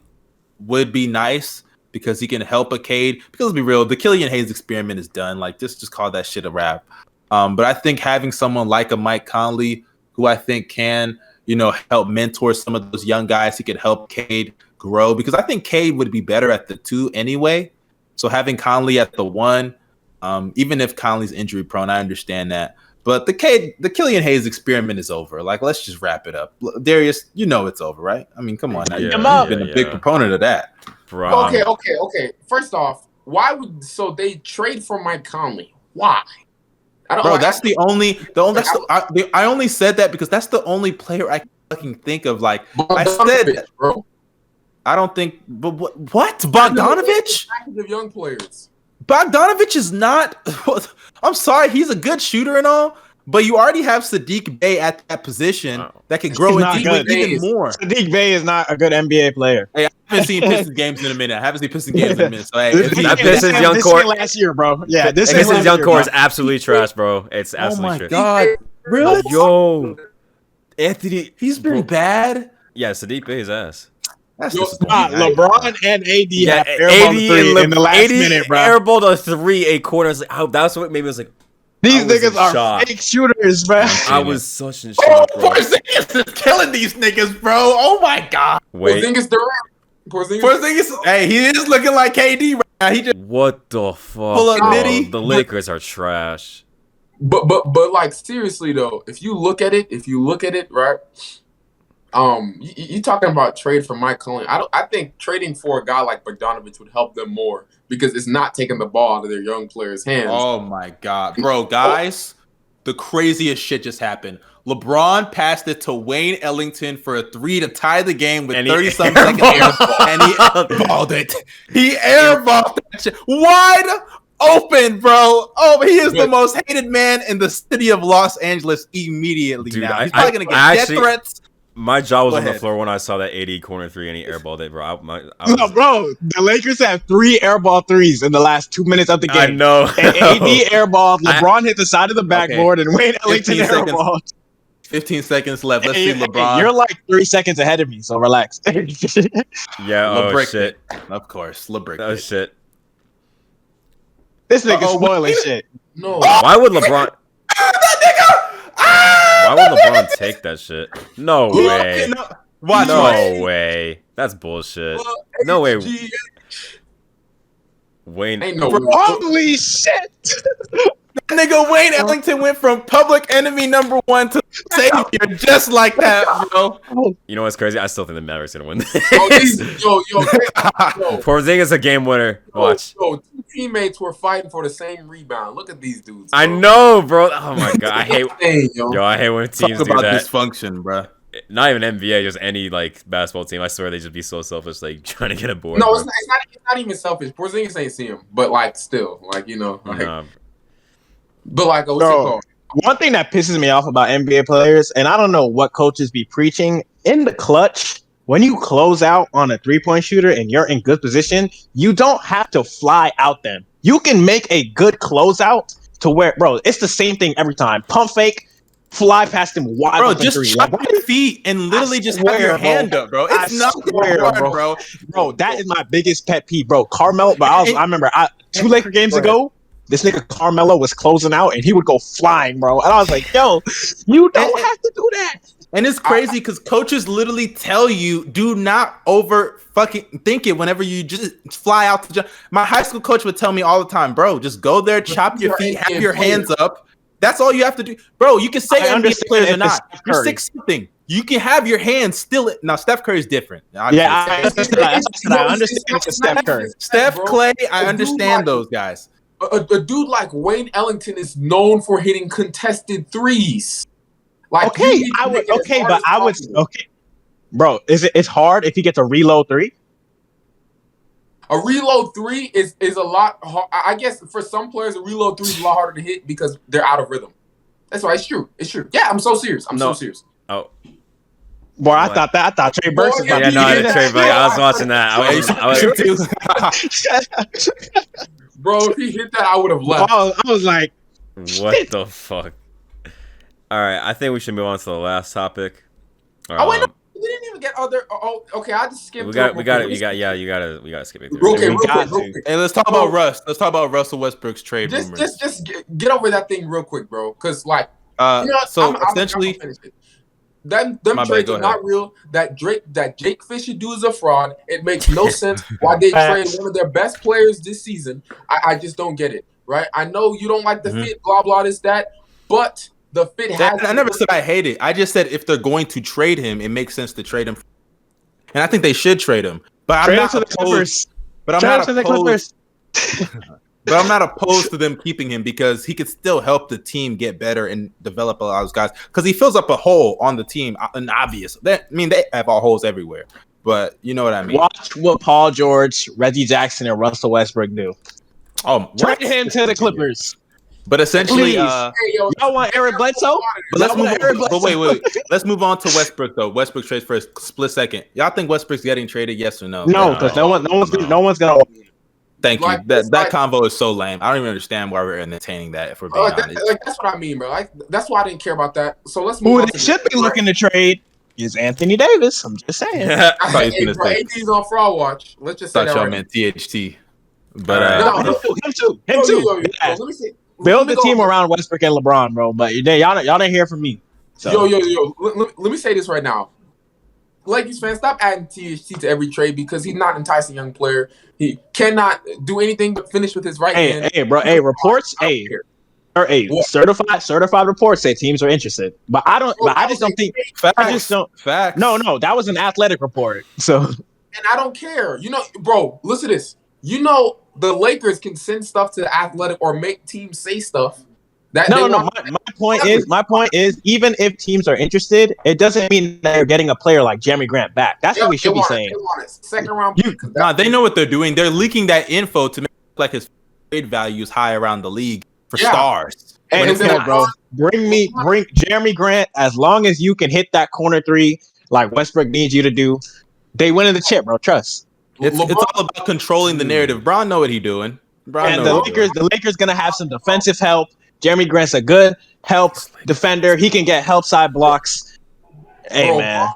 would be nice because he can help a Cade. Because let's be real, the Killian Hayes experiment is done. Like, just call that shit a wrap. But I think having someone like a Mike Conley, who I think can, help mentor some of those young guys, he could help Cade grow. Because I think Cade would be better at the 2 anyway. So having Conley at the 1, even if Conley's injury prone, I understand that. But the Killian Hayes experiment is over. Like, let's just wrap it up. Darius, it's over, right? I mean, come on. Now. You've been a big proponent of that. Bro. Okay. First off, they trade for Mike Conley? Why? I only said that because that's the only player I fucking think of. Like, I said that, bro. I don't think. But what? Bogdanovich? Of young players. Bogdanovich is not. I'm sorry, he's a good shooter and all, but you already have Sadiq Bey at that position that can grow into even more. Sadiq Bey is not a good NBA player. Hey, I haven't seen Pistons games in a minute. So hey, that Pistons young core last year, bro. Yeah, this Pistons young core is absolutely trash, bro. It's absolutely trash. Oh my god, really? Yo, Anthony, he's been bad. Yeah, Sadiq Bey's ass. That's LeBron and AD have airballed 3 in the last minute, bro. Airballed a 3 8 quarters. That's what maybe it was like. These niggas are fake shooters, bro. I was such in shock, bro. Porzingis is killing these niggas, bro. Oh my god. Wait. Porzingis. Hey, he is looking like KD right now. He just what the fuck? Pull up Nitty. The Lakers are trash. But like seriously though, if you look at it, right? You talking about trade for Mike Conley? I think trading for a guy like Bogdanovich would help them more because it's not taking the ball out of their young players' hands. Oh my god, bro, guys, the craziest shit just happened. LeBron passed it to Wayne Ellington for a 3 to tie the game with 30-something seconds airball, and he airballed it. He airballed that shit wide open, bro. Oh, he is the most hated man in the city of Los Angeles immediately. Dude, now he's probably gonna get death threats. My jaw was on the floor when I saw that AD corner 3 and he airballed it, bro. No, bro. The Lakers have 3 airball 3s in the last 2 minutes of the game. I know. And AD airballed. LeBron hit the side of the backboard, and Wayne Ellington airballed. 15 seconds left. Let's see LeBron. You're like 3 seconds ahead of me, so relax. Yeah, shit. Of course, LeBron. Oh, shit. This nigga's spoiling shit. No. Why would LeBron... Why would LeBron take that shit? No way. No way. That's bullshit. No way. Wayne. Ain't no. Holy shit! That nigga Wayne Ellington went from public enemy number 1 to savior just like that, bro. You know what's crazy? I still think the Mavericks gonna win this. Yo. Porzingis a game winner. Watch. Yo, 2 teammates were fighting for the same rebound. Look at these dudes. Bro. I know, bro. Oh my god, I hate. I hate when teams Talk do about that. Dysfunction, bro. Not even NBA, just any like basketball team. I swear they just be so selfish, like trying to get a board. No, it's not even selfish. Porzingis ain't see him, but like still, like but like, what's it called? One thing that pisses me off about NBA players, and I don't know what coaches be preaching, in the clutch, when you close out on a 3-point shooter and you're in good position, you don't have to fly out them. You can make a good closeout to where, bro, it's the same thing every time. Pump fake, fly past him wide. Bro, just chop your feet and literally just have your hand up, bro. It's not hard, bro. Bro, that is my biggest pet peeve, bro. Carmelo, but I remember 2 Laker games ago, this nigga Carmelo was closing out and he would go flying, bro. And I was like, yo, you don't have to do that. And it's crazy because coaches literally tell you, do not over fucking think it whenever you just fly out to my high school coach would tell me all the time, bro, just go there, chop your feet, have your hands up. That's all you have to do. Bro, you can say NBA players or not. You're 6'something. You can have your hands still. Now, Steph Curry is different. Yeah, I understand it's Steph Curry. Steph, Clay, I understand those guys. A dude like Wayne Ellington is known for hitting contested threes. Like, okay, bro. It's hard if you get to reload 3. A reload 3 is a lot hard. I guess for some players, a reload 3 is a lot harder to hit because they're out of rhythm. That's why it's true. It's true. Yeah, I'm so serious. I'm so serious. Oh. Boy, I thought Trey Burks was about to be Trey Burks. I was watching that. Bro, if he hit that, I would have left. I was like, what the fuck? All right, I think we should move on to the last topic. Oh wait, no, we didn't even get other. Oh, okay, I just skipped. We got to skip it. Real quick. Hey, let's talk about Russ. Let's talk about Russell Westbrook's trade rumors. Just get over that thing real quick, bro. Because like, essentially, them trades are not real. That Jake Fisher dude is a fraud. It makes no sense why they trade one of their best players this season. I just don't get it. Right? I know you don't like the fit, blah blah this that, but the fit has. I never said I hate it. I just said if they're going to trade him, it makes sense to trade him, and I think they should trade him. But I'm not opposed. But I'm not opposed to them keeping him because he could still help the team get better and develop a lot of those guys. Because he fills up a hole on the team, an obvious. They have all holes everywhere, but you know what I mean. Watch what Paul George, Reggie Jackson, and Russell Westbrook do. Trade him to the Clippers. But essentially, y'all want Eric Bledsoe? Wait. Let's move on to Westbrook though. Westbrook trades for a split second. Y'all think Westbrook's getting traded? Yes or no? No, because no one's gonna. Thank you. That convo is so lame. I don't even understand why we're entertaining that. If we're being honest, that's what I mean, bro. Like that's why I didn't care about that. So let's move. Who they should be looking to trade is Anthony Davis. I'm just saying. AD's on fraud watch. Let's just say that. Y'all meant THT, but him too. Let me see. Build the team around Westbrook and LeBron, bro. But y'all didn't hear from me. So. Yo. Let me say this right now. Lakers fans, stop adding THT to every trade because he's not an enticing young player. He cannot do anything but finish with his right hand. Hey, bro. Hey, reports. Certified reports say teams are interested, but I don't. But I just don't think. I just don't. Facts. No. That was an athletic report. So. And I don't care. Bro. Listen to this. The Lakers can send stuff to the Athletic or make teams say stuff. My point is, even if teams are interested, it doesn't mean that you're getting a player like Jeremy Grant back. That's what we should be saying. Second round. They know what they're doing. They're leaking that info to make it look like his trade value is high around the league for stars. And bro, bring Jeremy Grant as long as you can hit that corner 3 like Westbrook needs you to do. They winning the chip, bro. Trust. It's all about controlling the narrative. Bron know what he's doing. The Lakers gonna have some defensive help. Jeremy Grant's a good help defender. He can get help side blocks. Hey, man.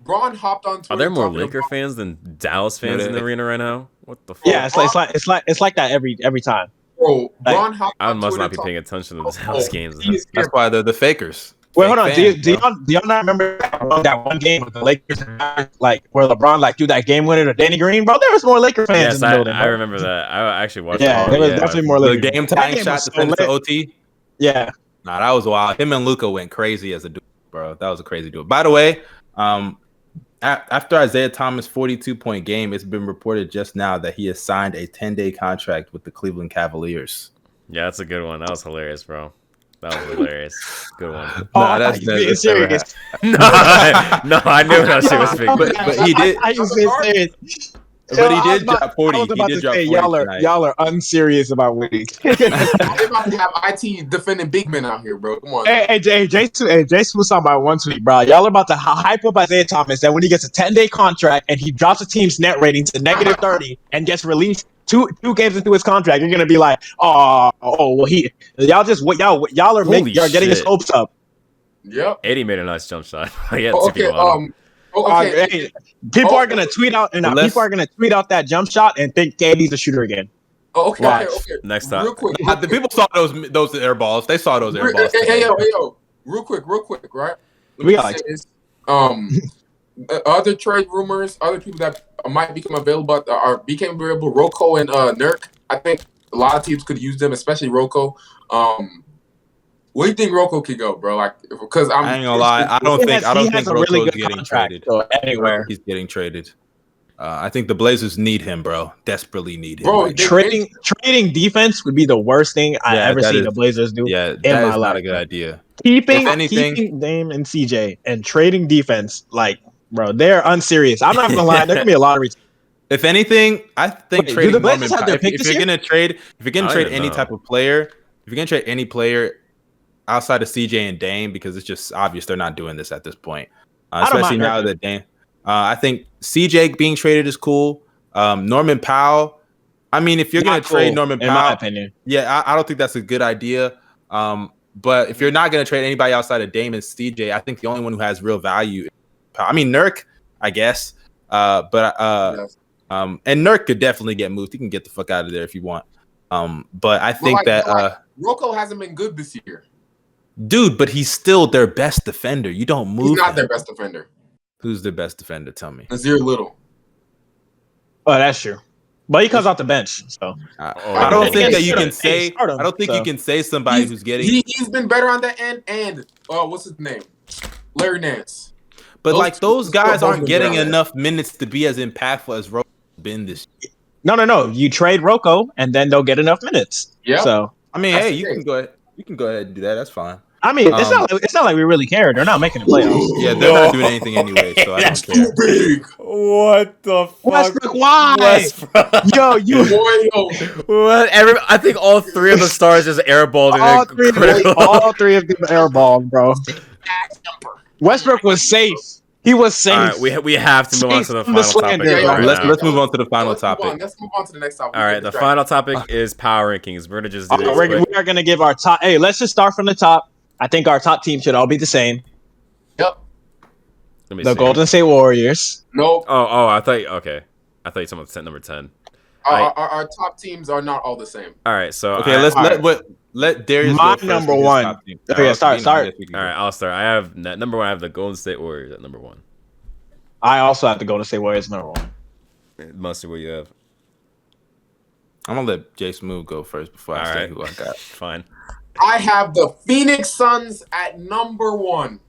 Bron hopped on Twitter. Are there more Laker fans than Dallas fans in the arena right now? What the fuck? Yeah, it's like that every time. Bro, Bron hopped I on must Twitter not be paying attention to the Dallas games. That's why they're the fakers. Wait, hold on. Do y'all not remember that one game with the Lakers, like where LeBron threw that game winner to Danny Green? Bro, there was more Laker fans in the building. I remember that. I actually watched. Yeah, there was definitely more Laker. The game tying shot to send it to OT. Yeah. Nah, that was wild. Him and Luka went crazy as a duo, bro. That was a crazy duo. By the way, after Isaiah Thomas' 42-point game, it's been reported just now that he has signed a 10-day contract with the Cleveland Cavaliers. Yeah, that's a good one. That was hilarious, bro. That was hilarious. Good one. No, that's serious. No, I knew that shit was big. But he did. I used to say serious. But he did drop 40. I was about to say, y'all are unserious about winning. They're about to have IT defending big men out here, bro. Come on. Hey, JSmooth was talking about one tweet, bro. Y'all are about to hype up Isaiah Thomas that when he gets a 10-day contract and he drops a team's net rating to negative 30 and gets released two games into his contract, you're gonna be like, y'all are getting his hopes up. Yep. 80 made a nice jump shot. Okay. People are gonna tweet out, and people are gonna tweet out that jump shot and think KD's a shooter again. Okay. Next time. Real quick. The people saw those air balls. They saw those air balls. Hey, yo. Real quick, right? We got other trade rumors, other people that might become available became available. Rocco and Nurk. I think a lot of teams could use them, especially Rocco. Where do you think Rocco could go, bro? Like, because I ain't gonna lie, I don't think Rocco's really getting traded. So anywhere he's getting traded. I think the Blazers need him, bro. Desperately need him. Bro, trading defense would be the worst thing I ever seen the Blazers do. Yeah, that is not a good idea. Keeping Dame and CJ and trading defense, like, bro, they're unserious. I'm not gonna lie, there can be a lot of reasons. If anything, I think trading Blazers have their pick if you're gonna trade any type of player, if you're gonna trade any player outside of CJ and Dame, because it's just obvious they're not doing this at this point, especially now that Dame. I think CJ being traded is cool. Norman Powell. I mean, if you're gonna trade Norman Powell, in my opinion, yeah, I don't think that's a good idea. But if you're not gonna trade anybody outside of Dame and CJ, I think the only one who has real value is Powell. I mean, Nurk, I guess. And Nurk could definitely get moved. He can get the fuck out of there if you want. But I think Rocco hasn't been good this year. Dude, but he's still their best defender. You don't move. He's not their best defender. Who's their best defender? Tell me. Nazir Little. Oh, that's true. But he comes off the bench, so I don't think that you can say. I don't think you can say somebody who's getting. He's been better on that end. And what's his name? Larry Nance. But those guys aren't getting enough minutes to be as impactful as Rocco's been this year. No. You trade Rocco, and then they'll get enough minutes. Yeah. So I mean, hey, you can go ahead. You can go ahead and do that. That's fine. I mean, it's not like we really care. They're not making the playoffs. Yeah, they're not doing anything anyway, so I don't care. Too big. What the fuck? Westbrook, why? Yo, What? I think all three of the stars just airballed. All three of them airballed, bro. Westbrook was safe. He was safe. All right, we have to move on to the final topic. Let's move on to the final topic. Let's move on to the next topic. All right, the final topic is power rankings. We're gonna just do this we are gonna give our top. Hey, let's just start from the top. I think our top team should all be the same. Yep. The Golden State Warriors. Nope. Oh, I thought someone said number 10. Our top teams are not all the same. All right, so okay, let Darius my go first number one. Okay, start. All right, I'll start. I have number one. I have the Golden State Warriors at number 1. I also have the Golden State Warriors number 1. Mostly what you have. I'm gonna let JSmooth go first before I say who I got. Fine. I have the Phoenix Suns at number 1.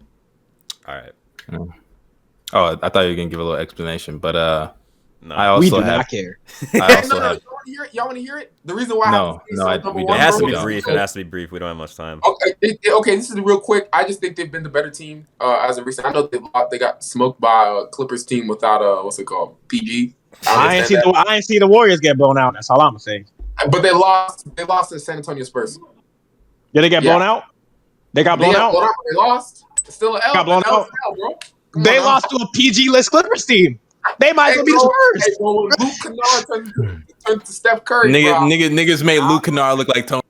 All right. Oh, I thought you were gonna give a little explanation, but no, I also not care. I also have. Y'all want to hear it? The reason why we don't. It has to be brief. It has to be brief. We don't have much time. Okay. This is real quick. I just think they've been the better team as of recent. I know they got smoked by a Clippers team without what's it called, PG. I ain't see the Warriors get blown out. That's all I'm saying. But they lost. They lost to San Antonio Spurs. Did they get blown out? They got blown out. They lost. It's still an L. Got blown out, bro. They lost to a PG list Clippers team. They might as well be the Spurs. Luke Kennard turned to Steph Curry. Niggas made Luke Kennard look like Tony.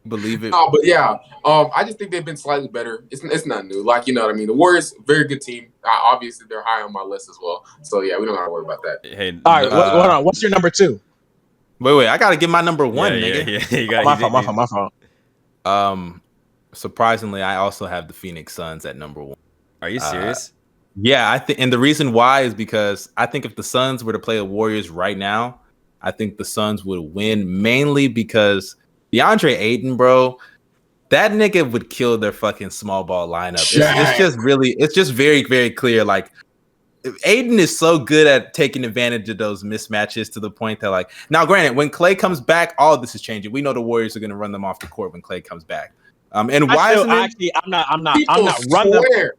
Believe it. No, but yeah, I just think they've been slightly better. It's not new. Like, you know what I mean? The Warriors, very good team. Obviously, they're high on my list as well. So yeah, we don't have to worry about that. Hey, all right, hold on. What's your number 2? Wait. I gotta get my number 1, nigga. Yeah, my fault. surprisingly, I also have the Phoenix Suns at number 1. Are you serious? Yeah, I think, and the reason why is because I think if the Suns were to play the Warriors right now, I think the Suns would win, mainly because DeAndre Ayton, bro, that nigga would kill their fucking small ball lineup. It's just very, very clear. Like, Ayton is so good at taking advantage of those mismatches to the point that, like, now granted, when Clay comes back, all of this is changing. We know the Warriors are going to run them off the court when Clay comes back. And why isn't it? I'm not running.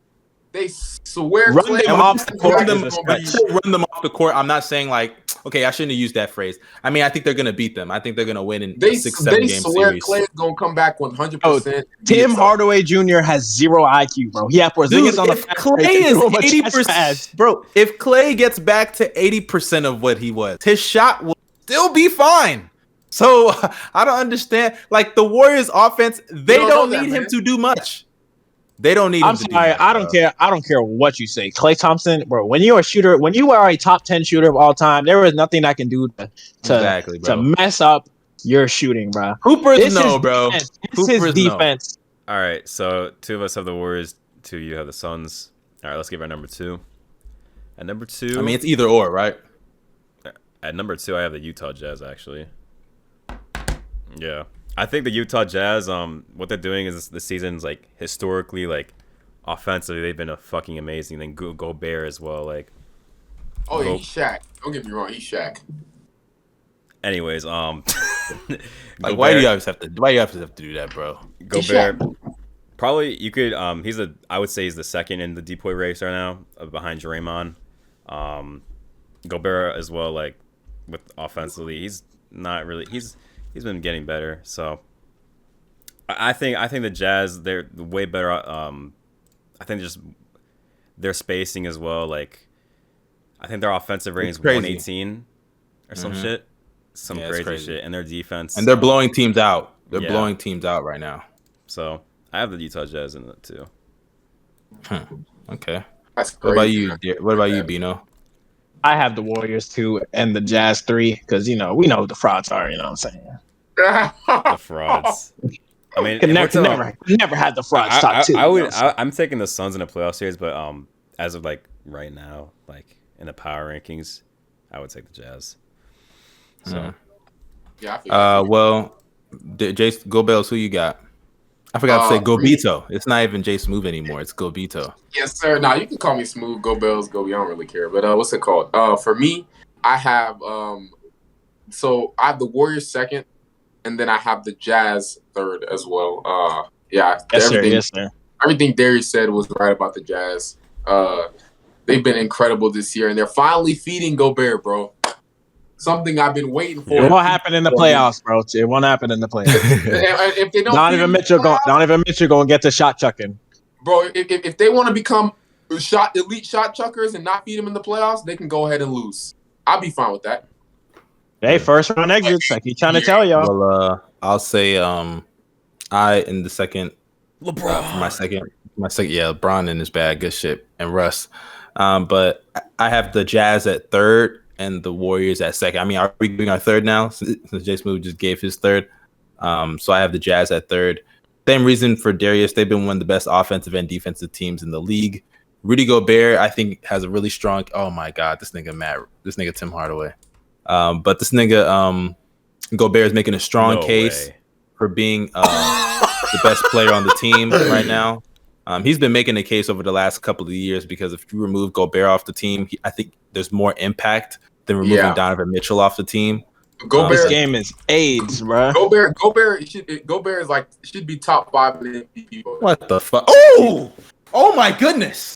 They swear run them off the court. Run them off the court. I'm not saying like, okay, I shouldn't have used that phrase. I mean, I think they're gonna beat them. I think they're gonna win in a 6-7 game series. Clay's gonna come back 100%. Tim Hardaway Jr. has 0 IQ, bro. He had Porzingis on the Clay is 80%, bro. If Clay gets back to 80% of what he was, his shot will still be fine. So I don't understand. Like, the Warriors' offense, they don't need him to do much. They don't need. I'm sorry. I don't care. I don't care what you say. Klay Thompson, bro. When you're a shooter, when you are a top 10 shooter of all time, there is nothing I can do to mess up your shooting, bro. Hoopers bro. This is defense. All right. So 2 of us have the Warriors. 2 you have the Suns. All right. Let's give our number 2. At number 2, I mean, it's either or, right? At number 2, I have the Utah Jazz. Actually. Yeah. I think the Utah Jazz, what they're doing is this season's like historically, like offensively, they've been fucking amazing. Then Gobert as well, like. Oh, yeah, he's Shaq. Don't get me wrong, he's Shaq. Anyways, like, why do you have to do that, bro? Gobert, probably you could. I would say he's the second in the DPOY race right now, behind Draymond. Gobert as well, like with offensively, he's not really. He's been getting better, so I think the Jazz, they're way better. I think just their spacing as well. Like, I think their offensive rating is 118 or some shit, crazy shit, and their defense. And they're blowing teams out. They're blowing teams out right now. So I have the Utah Jazz in that too. Okay. That's crazy. What about you, Bino? I have the Warriors 2 and the Jazz 3 because, we know what the frauds are. You know what I'm saying? The frauds. I mean, never had the frauds top 2. I'm taking the Suns in a playoff series, but as of like right now, like in the power rankings, I would take the Jazz. So, well, Go Bells, who you got? I forgot to say Gobito. It's not even JSmooth anymore. It's Gobito. Yes, sir. Nah, you can call me Smooth. Go Bells, go. I don't really care. But what's it called? For me, I have so I have the Warriors second, and then I have the Jazz third as well. Yes, sir. Everything Darius said was right about the Jazz. They've been incredible this year, and they're finally feeding Gobert, bro. Something I've been waiting for. It won't happen in the playoffs, bro. It won't happen in the playoffs. If they don't, Donovan Mitchell going to get to shot chucking, bro. If they want to become elite shot chuckers and not feed them in the playoffs, they can go ahead and lose. I'll be fine with that. Hey, first round exits. I keep trying to tell y'all. Well, I'll say I in the second. LeBron for my second. Yeah, LeBron in his bag, good shit, and Russ. But I have the Jazz at third and the Warriors at second. I mean, are we giving our third now? Since JSmooth just gave his third. So I have the Jazz at third. Same reason for Darius. They've been one of the best offensive and defensive teams in the league. Rudy Gobert, I think, has a really strong. Oh my God, this nigga Tim Hardaway. But this nigga Gobert is making a strong case for being the best player on the team right now. He's been making a case over the last couple of years because if you remove Gobert off the team, I think there's more impact than removing Donovan Mitchell off the team. This game is AIDS, bro. Gobert is like should be top 5 in the MVP. What the fuck? Oh my goodness!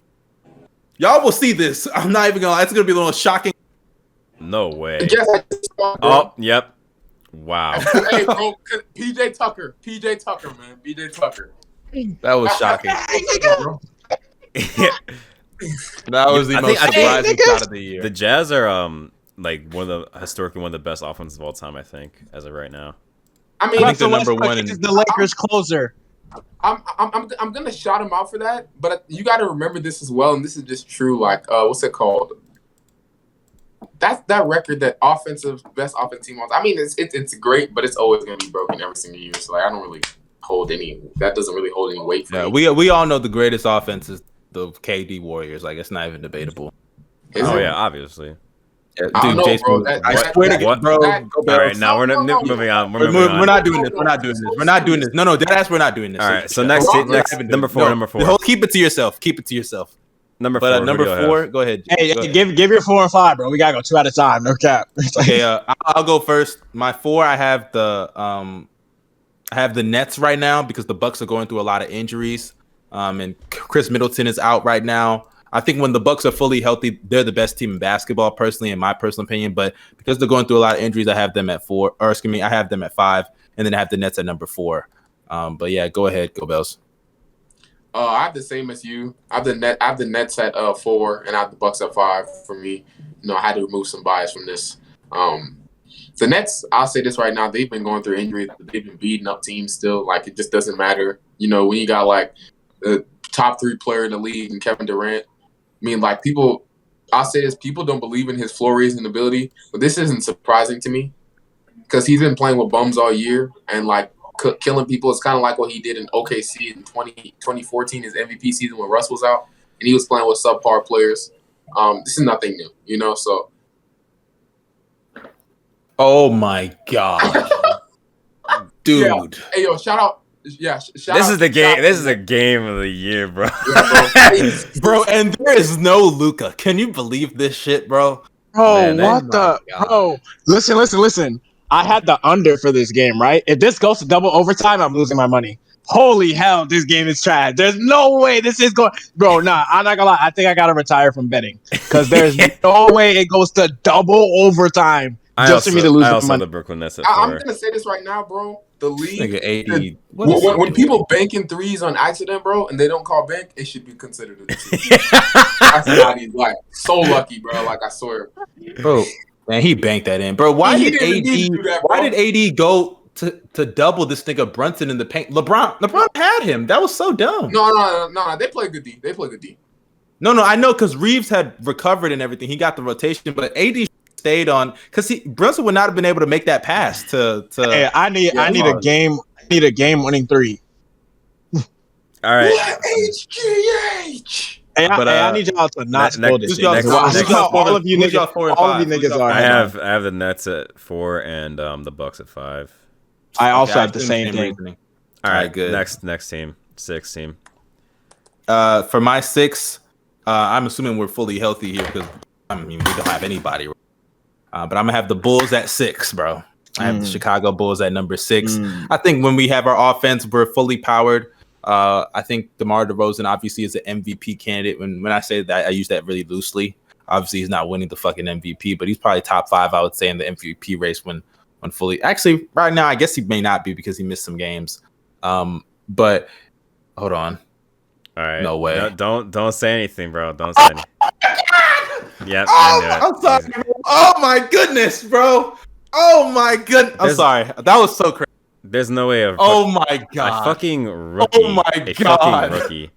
Y'all will see this. I'm not even gonna. It's gonna be a little shocking. No way. Oh, yep. Wow. Hey, bro, PJ Tucker, man, PJ Tucker. That was shocking. That was the most surprising shot of the year. The Jazz are like historically one of the best offenses of all time. I think as of right now. I mean, I think the number one is the Lakers closer. I'm gonna shout him out for that, but you got to remember this as well, and this is just true. Like, what's it called? That's that record that best offensive team. I mean, it's great, but it's always gonna be broken every single year. So like, I don't really hold any weight for me. We all know the greatest offense is the KD Warriors. Like, it's not even debatable. Yeah, obviously. Yeah, dude, JSmooth, I swear to God, bro. All right, now we're moving on. We're not doing this. We're not doing this. No, deadass, we're not doing this. All right, so next number four. Keep it to yourself. Number four. Number four. Go ahead. Hey, give your 4 and 5, bro. We gotta go 2 at a time. No cap. Okay, I'll go first. My 4, I have the Nets right now because the Bucks are going through a lot of injuries. And Chris Middleton is out right now. I think when the Bucks are fully healthy, they're the best team in basketball, personally, in my personal opinion. But because they're going through a lot of injuries, I have them at 4. Or excuse me, I have them at 5, and then I have the Nets at number 4. But yeah, go ahead, go Bells. I have the same as you. I have the Nets at 4, and I have the Bucks at 5 for me. I had to remove some bias from this. The Nets, I'll say this right now, they've been going through injuries. They've been beating up teams still. Like, it just doesn't matter. When you got, like, the top 3 player in the league and Kevin Durant, I mean, like, I'll say this, people don't believe in his floor raising ability, but this isn't surprising to me because he's been playing with bums all year and, like, killing people. It's kind of like what he did in OKC in 2014, his MVP season when Russ was out, and he was playing with subpar players. This is nothing new, so. Oh, my God. Dude. Yeah. Hey, yo, shout out. Yeah, this is the game. This is the game of the year, bro. Bro, and there is no Luka. Can you believe this shit, bro? Bro, bro? Listen. I had the under for this game, right? If this goes to double overtime, I'm losing my money. Holy hell, this game is trash. There's no way this is going. Bro, nah, I'm not gonna lie. I think I gotta retire from betting because there's no way it goes to double overtime for me to lose my money. The Brooklyn Nets at 4. I'm gonna say this right now, bro. The league, 80. When people banking threes on accident, bro, and they don't call bank, it should be considered a team. That's not he's like so lucky, bro. Like, I swear, bro. Man, he banked that in, bro. Why did AD go to double this nigga Brunson in the paint? LeBron had him. That was so dumb. No. They play good D. No, I know because Reeves had recovered and everything. He got the rotation, but AD stayed on because Brunson would not have been able to make that pass to. Hey, I need a game. I need a game-winning 3. All right. HGH. Hey, I need y'all to not spoil this shit. All of you niggas are. I have the Nets at 4 and the Bucks at 5. I also have the same thing. All right, good. Next team, 6 team. For my 6, I'm assuming we're fully healthy here because we don't have anybody. But I'm gonna have the Bulls at 6, bro. I have the Chicago Bulls at number 6. I think when we have our offense, we're fully powered. I think DeMar DeRozan obviously is an MVP candidate. When I say that, I use that really loosely. Obviously, he's not winning the fucking MVP, but he's probably top 5, I would say, in the MVP race when fully. Actually, right now, I guess he may not be because he missed some games. But hold on. All right. No way. No, don't say anything, bro. Don't say anything. Yep. I'm sorry. Bro. Oh my goodness, bro. Oh my goodness. I'm sorry. That was so crazy. There's no way of. Oh my god! A fucking rookie. Oh my god! Fucking rookie.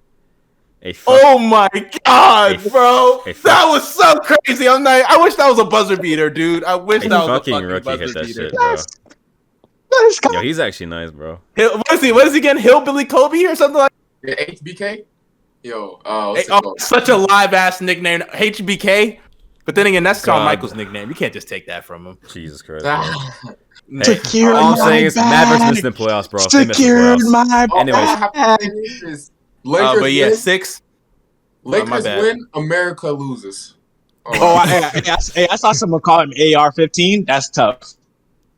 Oh my god, bro! That was so crazy. I wish that was a buzzer beater, dude. I wish that was a fucking rookie hit that beater. shit, bro. Yo, he's actually nice, bro. What is he again? Hillbilly Kobe or something like? HBK. Yo, such a live ass nickname, HBK. But then again, that's Shawn Michaels' nickname. You can't just take that from him. Jesus Christ. Hey, all I'm saying is Mavericks missing the playoffs, bro. Secured my Anyways, but yeah, 6. Lakers win, America loses. I saw someone call him AR-15. That's tough.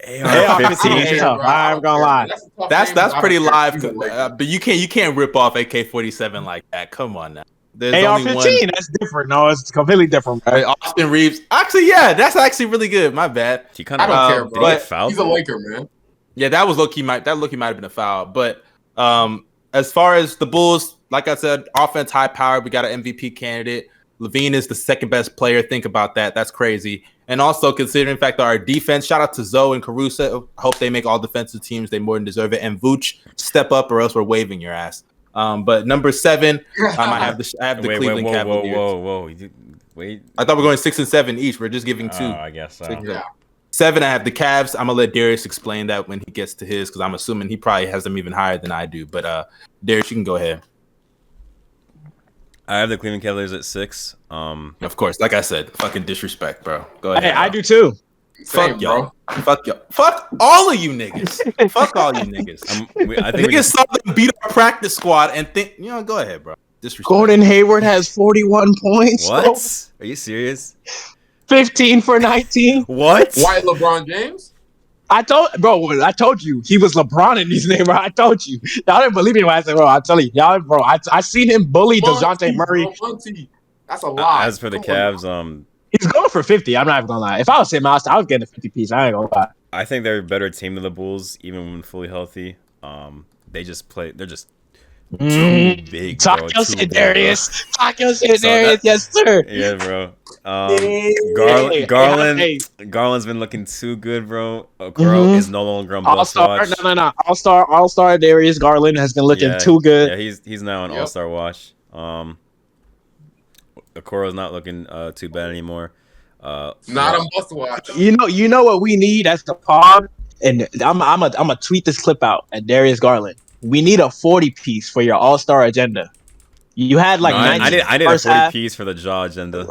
AR-15 is tough. I'm gonna lie. That's pretty live. But you can't rip off AK-47 like that. Come on now. AR-15, that's different. No, it's completely different. Right? Austin Reeves. Actually, yeah, that's actually really good. My bad. I don't care, bro. He's a Laker, man. Yeah, that was low-key might have been a foul. But as far as the Bulls, like I said, offense high power. We got an MVP candidate. Levine is the second best player. Think about that. That's crazy. And also considering the fact that our defense, shout out to Zoe and Caruso. I hope they make all defensive teams. They more than deserve it. And Vooch, step up or else we're waving your ass. But number 7, I have the Cleveland Cavaliers. Whoa. Wait. I thought we were going 6 and 7 each. We're just giving 2. I guess so. 7, I have the Cavs. I'm gonna let Darius explain that when he gets to his, because I'm assuming he probably has them even higher than I do. But Darius, you can go ahead. I have the Cleveland Cavaliers at 6. Of course, like I said, fucking disrespect, bro. Go ahead. Hey, I do too. Fuck y'all. Fuck y'all. Fuck all of you niggas. Fuck all you niggas. I think niggas saw them beat our practice squad and think, go ahead, bro. Disrespect. Gordon Hayward has 41 points. What? Bro. Are you serious? 15 for 19. What? Why LeBron James? I told you he was LeBron in these names, bro. I told you. Y'all didn't believe me when I said, bro. I tell you, y'all, bro. I seen him bully DeJounte Murray. That's a lot. As for the Cavs, he's going for 50. I'm not even gonna lie. If I was him, I was getting a 50 piece. I ain't gonna lie. I think they're a better team than the Bulls, even when fully healthy. They just play. They're just too big, bro. Talk your shit, Darius. Talk your shit, Darius. Yes, sir. Yeah, bro. Garland's been looking too good, bro. Okoro is no longer on bus watch. No. All-star Darius Garland has been looking too good. Yeah, he's now on All-Star watch. Okoro's not looking too bad anymore. Not on bus watch. You know what we need as the pod, and I'm a tweet this clip out at Darius Garland. We need a 40 piece for your All-Star agenda. You had like 19. I did a 40 piece for the jaw agenda.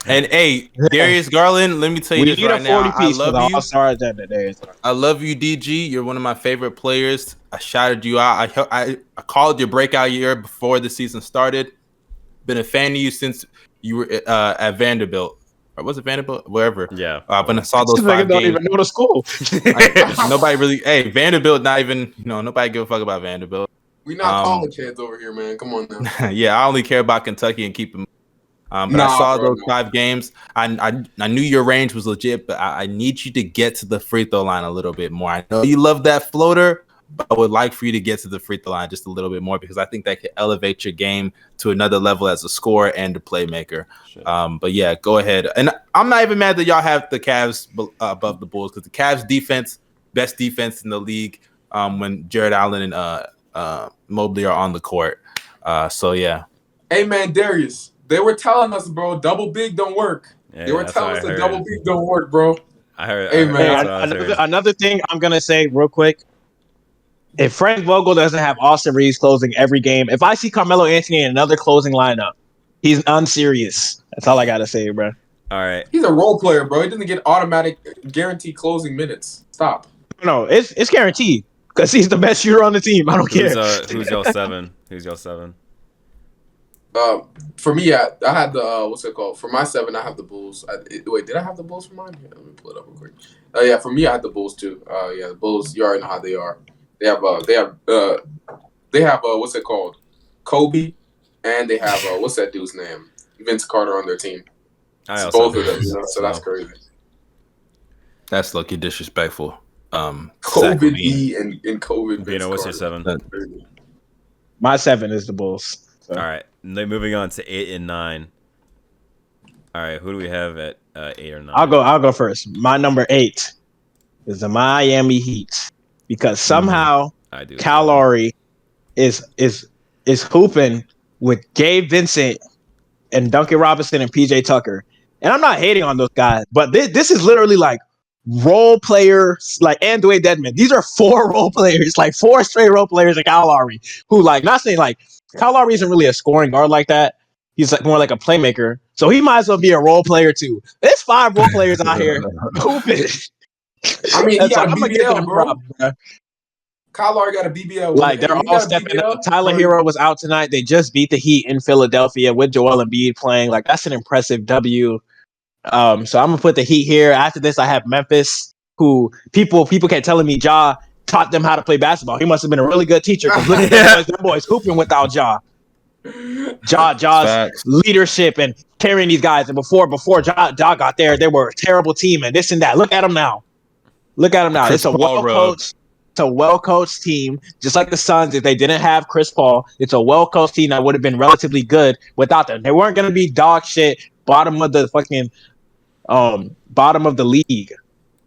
And hey, Darius Garland, let me tell you this right now. I love you. All-Star agenda, Darius. I love you, DG. You're one of my favorite players. I shouted you out. I called your breakout year before the season started. Been a fan of you since you were at Vanderbilt. Or was it Vanderbilt? Wherever. Yeah. When I saw those 5 don't games. even know the school. Nobody really. Hey, Vanderbilt, not even. Nobody give a fuck about Vanderbilt. We not college heads over here, man. Come on now. Yeah, I only care about Kentucky and keep them. But I saw those 5 games. I knew your range was legit, but I need you to get to the free throw line a little bit more. I know you love that floater, but I would like for you to get to the free throw line just a little bit more because I think that could elevate your game to another level as a scorer and a playmaker. Sure. But yeah, go ahead. And I'm not even mad that y'all have the Cavs above the Bulls because the Cavs defense, best defense in the league when Jared Allen and Mobley are on the court. So yeah. Hey man, Darius. They were telling us, bro, double big don't work. Yeah, they were telling us that double big don't work, bro. I heard. Hey, man. Another thing I'm going to say real quick. If Frank Vogel doesn't have Austin Reeves closing every game, if I see Carmelo Anthony in another closing lineup, he's unserious. That's all I got to say, bro. All right. He's a role player, bro. He doesn't get automatic guaranteed closing minutes. Stop. No, it's guaranteed because he's the best shooter on the team. I don't care. Who's y'all 7? Who's y'all 7? For me, I had the what's it called? For my 7, I have the Bulls. Wait, did I have the Bulls for mine? Yeah, let me pull it up real quick. Yeah, for me, I had the Bulls too. Yeah, the Bulls. You already know how they are. They have what's it called? Kobe, and they have what's that dude's name? Vince Carter on their team. Both of them. So that's crazy. That's lucky disrespectful. Kobe D and Kobe. Bino, what's your 7? My 7 is the Bulls. So. All right, moving on to 8 and 9. All right, who do we have at 8 or 9? I'll go first. My number 8 is the Miami Heat because somehow Kyle Lowry is hooping with Gabe Vincent and Duncan Robinson and PJ Tucker, and I'm not hating on those guys, but this is literally like role players, like and Dwayne Dedman. These are 4 role players, like 4 straight role players, and Kyle Lowry, who like not saying like. Kyle Lowry isn't really a scoring guard like that. He's like more like a playmaker. So he might as well be a role player too. There's 5 role players out here hooping. I mean, he got a BBL, bro. Kyle Lowry got a BBL. Like they're all stepping up. Tyler Hero was out tonight. They just beat the Heat in Philadelphia with Joel Embiid playing. Like that's an impressive W. So I'm gonna put the Heat here. After this, I have Memphis, who people kept telling me Ja taught them how to play basketball. He must have been a really good teacher because look at them boys hooping without Ja. Ja's leadership and carrying these guys. And before Ja got there, they were a terrible team and this and that. Look at them now. It's a well-coached. It's a well-coached team, just like the Suns. If they didn't have Chris Paul, it's a well-coached team that would have been relatively good without them. They weren't going to be dog shit, bottom of the league.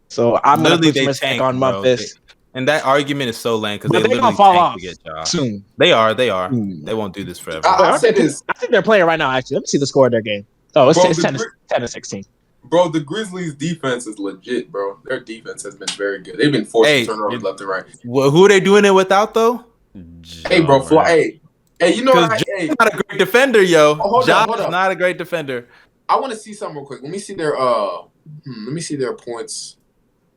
So I'm going to put some respect on Memphis. And that argument is so lame because they literally fall off to get Ja. Soon. They are. They won't do this forever. I said this. I think they're playing right now. Actually, let me see the score of their game. Oh, it's 10 to 16. Bro, the Grizzlies' defense is legit, bro. Their defense has been very good. They've been forcing turnovers left and right. Well, who are they doing it without, though? Hey, bro, hey, you know what? Hey, not a great defender, yo. Hold on. Not a great defender. I want to see something real quick. Let me see their points.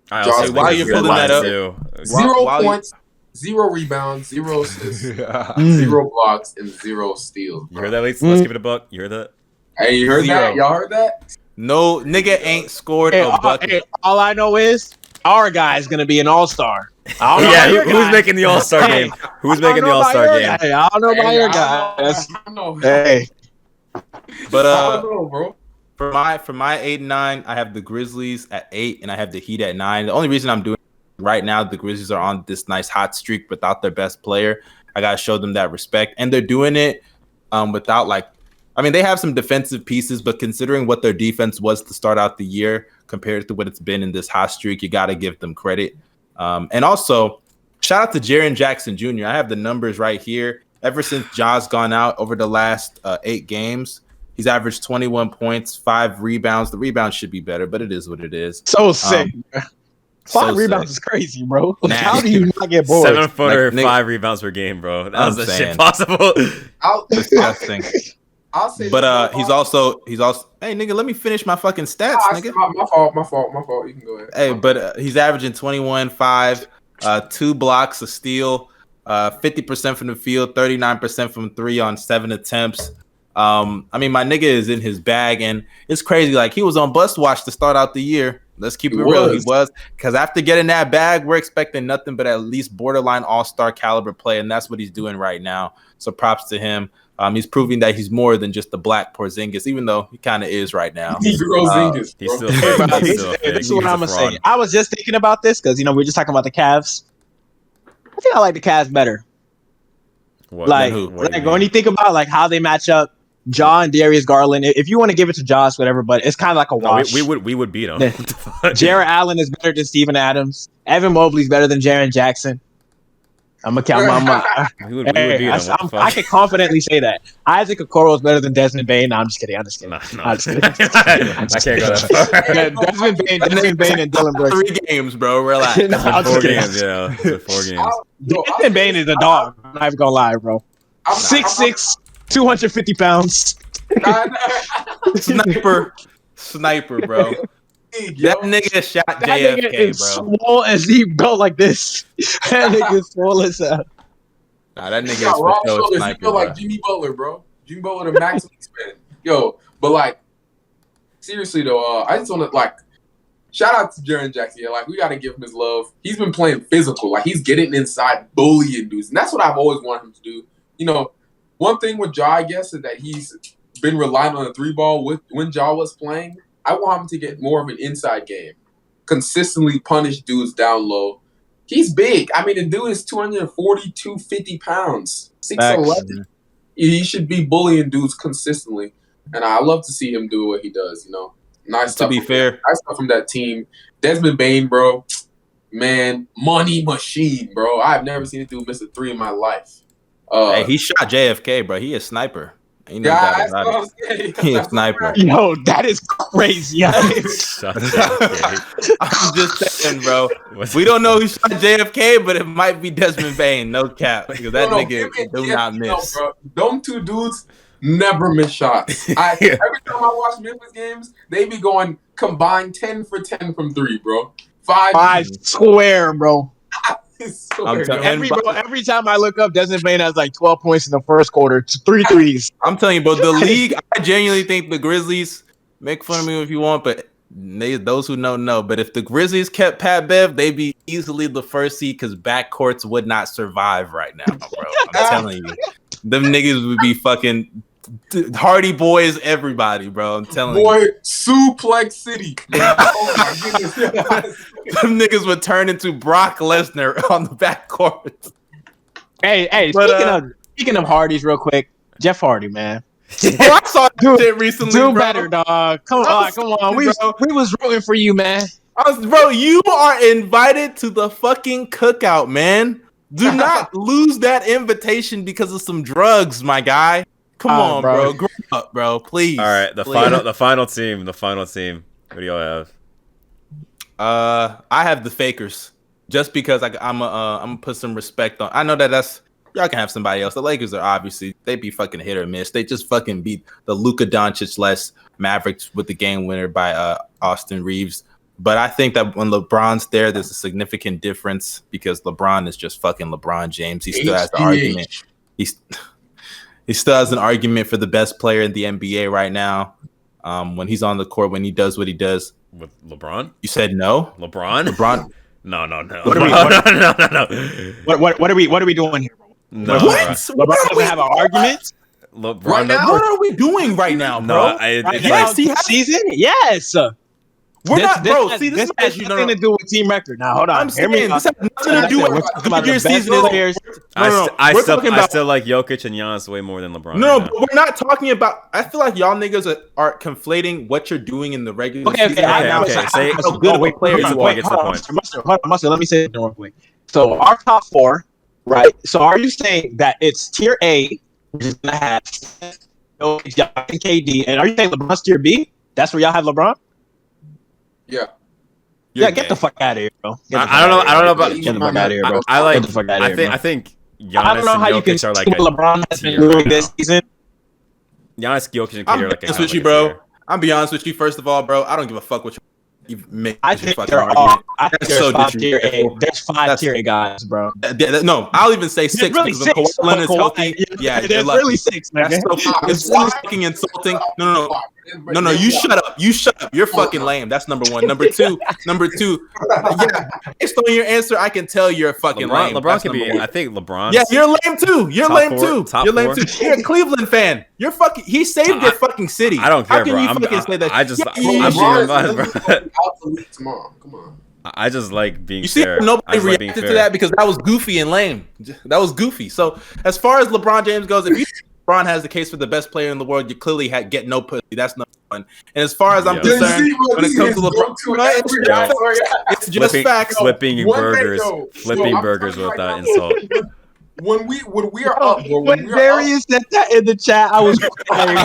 While you're pulling that up, 0 points, 0 rebounds, 0 assists, 0 blocks, and 0 steals. You heard that? Let's give it a buck. You heard that? Hey, you heard that? Y'all heard that? No, nigga ain't scored a bucket. All I know is our guy is gonna be an all-star. Who's making the all-star game? Who's making the all-star game? I don't know about your guys. Hey, but I don't know, bro. For my 8 and 9, I have the Grizzlies at 8, and I have the Heat at 9. The only reason I'm doing it right now, the Grizzlies are on this nice hot streak without their best player. I gotta show them that respect, and they're doing it without they have some defensive pieces, but considering what their defense was to start out the year compared to what it's been in this hot streak, you got to give them credit. And also, shout out to Jaren Jackson Jr. I have the numbers right here. Ever since Ja's gone out over the last 8 games, he's averaged 21 points, 5 rebounds. The rebounds should be better, but it is what it is. So sick. 5 rebounds is crazy, bro. How do you not get bored? 7-footer, 5 rebounds per game, bro. That was a shit possible. Disgusting. But he's also hey nigga, let me finish my fucking stats, nigga. My fault. You can go ahead. Hey, but he's averaging 21, 5, 2 blocks, a steal, 50% from the field, 39% from 3 on 7 attempts. My nigga is in his bag, and it's crazy. Like, he was on bus watch to start out the year. Let's keep it real. He was, because after getting that bag, we're expecting nothing but at least borderline all-star caliber play, and that's what he's doing right now. So props to him. He's proving that he's more than just the black Porzingis, even though he kind of is right now. He's Porzingis. He's still. This is what I'm gonna say. I was just thinking about this because we're just talking about the Cavs. I think I like the Cavs better. What? When you think about how they match up, Ja and Darius Garland. If you want to give it to Josh, whatever, but it's kind of like a wash. We would beat them. Jarrett Allen is better than Steven Adams. Evan Mobley's better than Jaren Jackson. I'm gonna count my. I can confidently say that Isaac Okoro is better than Desmond Bain. No, I'm just kidding. I'm just kidding. I can't go that far. Desmond Bain, and Dylan Brooks. 3 games, bro. Relax. 4 games. Yeah, 4 games. Desmond Bain is a dog. I'm not even gonna lie, bro. 6'6", 250 pounds. Sniper, bro. That nigga shot JFK, nigga is bro. Swole as he built like this. That nigga is swole as hell. Nah, that nigga is for sure sniper, bro. Like Jimmy Butler, bro. Jimmy Butler, the max expand. Yo, but seriously though, I just want to shout out to Jaren Jackson. Yeah, we gotta give him his love. He's been playing physical. He's getting inside, bullying dudes, and that's what I've always wanted him to do. One thing with Ja, I guess, is that he's been relying on the 3-ball when Ja was playing. I want him to get more of an inside game. Consistently punish dudes down low. He's big. The dude is 240, 250 pounds. 6'11". He should be bullying dudes consistently. And I love to see him do what he does, Nice stuff. To be fair. Nice stuff from that team. Desmond Bain, bro. Man, money machine, bro. I've never seen a dude miss a 3 in my life. Hey, he shot JFK, bro. He a sniper. Ain't no doubt about it. He a sniper. Yo, that is crazy. I'm just saying, bro. We don't know who shot JFK, but it might be Desmond Bain. No cap. Because that nigga do not miss. Bro. Them 2 dudes never miss shots. Every time I watch Memphis games, they be going combined 10 for 10 from 3, bro. 5 square, bro. Every time I look up, Desmond Bain has 12 points in the first quarter, 3 threes. I'm telling you, bro, the league, I genuinely think the Grizzlies, make fun of me if you want, but those who know. But if the Grizzlies kept Pat Bev, they'd be easily the first seed because backcourts would not survive right now, bro. I'm telling you. Them niggas would be fucking Hardy Boys, everybody, bro. I'm telling you. Boy, Suplex City. Oh my goodness. Them niggas would turn into Brock Lesnar on the backcourt. Hey, speaking of Hardys, real quick, Jeff Hardy, man. Bro, I saw that shit recently. Do better, dog. Come on. We was rooting for you, man. Bro, you are invited to the fucking cookout, man. Do not lose that invitation because of some drugs, my guy. Come on, bro. Grow up, bro. Please. All right, the final team. What do y'all have? I have the Fakers just because I'm gonna put some respect on. I know that's y'all can have somebody else. The Lakers are obviously they be fucking hit or miss. They just fucking beat the Luka Doncic-less Mavericks with the game winner by Austin Reeves. But I think that when LeBron's there, there's a significant difference because LeBron is just fucking LeBron James. He still has the argument. He still has an argument for the best player in the NBA right now. When he's on the court, when he does what he does. With LeBron? You said no? LeBron? No. What are we doing here, bro? No. What? LeBron doesn't have an argument? LeBron right now? What are we doing right now, bro? Season? Yes. We're not, bro. See, this has nothing to do with team record. Now, hold on. I'm saying this has nothing to do with your season players. I still like Jokic and Giannis way more than LeBron. No, but we're not talking about. I feel like y'all niggas are conflating what you're doing in the regular season. Okay. Say how good of a player you are. Mustard, let me say it real quick. So our top four, right? So are you saying that it's tier A, which is gonna have Jokic and KD, and are you saying LeBron's tier B? That's where y'all have LeBron? Yeah. Get the fuck out of here, bro. I don't know about get the fuck out of here, bro. I get the fuck out of here, I think Giannis I don't know how and Jokic are like LeBron has been doing this season. Giannis, Jokic, and KD are like a with you, bro. I'm be honest with you. First of all, bro, I don't give a fuck what you make. I think there's five tier A. There's five tier A guys, bro. No, I'll even say six really because Kawhi Leonard is healthy. Yeah, there's really six, man. It's so fucking insulting. No. You shut up. You're fucking lame. That's number one. Number two. Yeah, based on your answer, I can tell you're fucking lame. LeBron can be. I think LeBron. Yeah, you're lame too. You're lame too. You're a Cleveland fan. You're fucking. He saved your fucking city. I don't care, How can bro. you fucking say that? I'm being honest, bro. Out the league tomorrow. Come on. I just like being. You see, fair. Nobody reacted to that because that was goofy and lame. That was goofy. So as far as LeBron James goes, if you LeBron has the case for the best player in the world, you clearly get no pussy. That's number one. And as far as I'm concerned, when it comes to LeBron, it's just facts. Flipping burgers with that insult. When we are up, bro, when Darius said that in the chat, I was crying.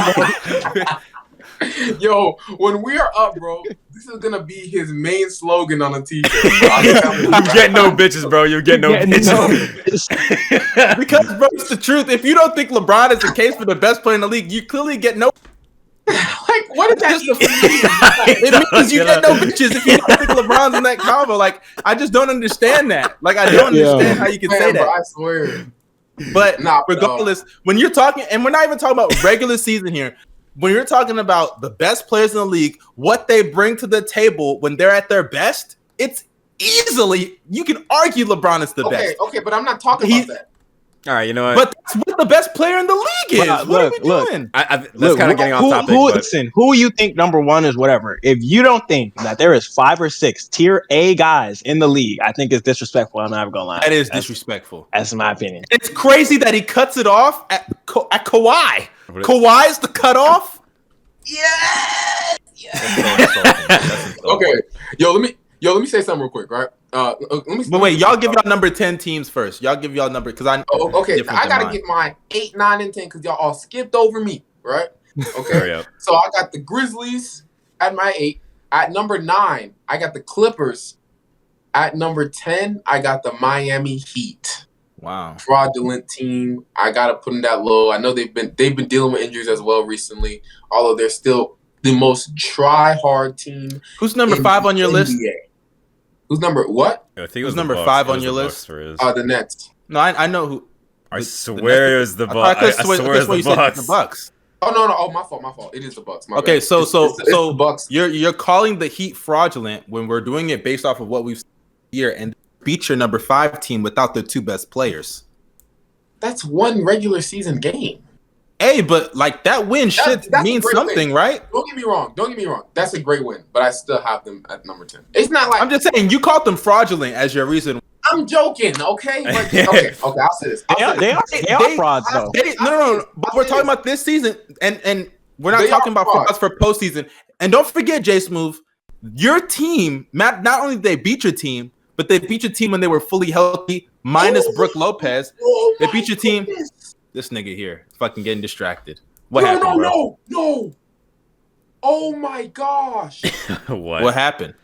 Yo, when we are up, bro, this is gonna be his main slogan on a t-shirt. You get no bitches, bro. You get no bitches. Because, bro, it's the truth. If you don't think LeBron is the case for the best player in the league, you clearly get no. Like, what is that? It means you get no bitches if you don't think LeBron's in that combo. Like, I just don't understand that. Like, I don't understand how you can say that. Bro, I swear. But regardless, when you're talking, and we're not even talking about regular season here. When you're talking about the best players in the league, what they bring to the table when they're at their best, it's easily, you can argue LeBron is the best. Okay, but I'm not talking about that. All right, you know what? But that's what the best player in the league is. What are we doing? That's kind of getting off topic. Listen, who you think number one is whatever. If you don't think that there is 5 or 6 tier A guys in the league, I think it's disrespectful. I'm not even gonna lie. That is disrespectful. That's my opinion. It's crazy that he cuts it off at Kawhi. Kawhi is the cutoff? Yeah. Okay. Yo, let me say something real quick, right? But wait, y'all give y'all number 10 teams first. Y'all give y'all number because I. Okay, I gotta get my 8, 9, and 10 because y'all all skipped over me, right? Okay. So I got the Grizzlies at my 8. At number 9, I got the Clippers. At number 10, I got the Miami Heat. Wow. Fraudulent team. I gotta put them that low. I know they've been dealing with injuries as well recently, although they're still the most try-hard team. Who's number 5 on your list? Who's number what? I think it was number 5 on your list? The Nets. No, I know who. I swear it was the Bucks. I swear it was the Bucks. Oh no! Oh, my fault. It is the Bucks. Okay, bad. so the Bucks. You're calling the Heat fraudulent when we're doing it based off of what we've seen here and beat your number 5 team without their 2 best players. That's one regular season game. Hey, but like that win should mean something, right? Don't get me wrong. That's a great win, but I still have them at number 10. It's not like I'm just saying you called them fraudulent as your reason. I'm joking, okay? But, okay. I'll say this. They are frauds, though. No. But we're talking about this season, and we're not talking about frauds for postseason. And don't forget, JSmooth, your team. Not only did they beat your team, but they beat your team when they were fully healthy, minus Brook Lopez. They beat your team. This nigga here, fucking getting distracted. What happened, bro? No. Oh my gosh! What happened?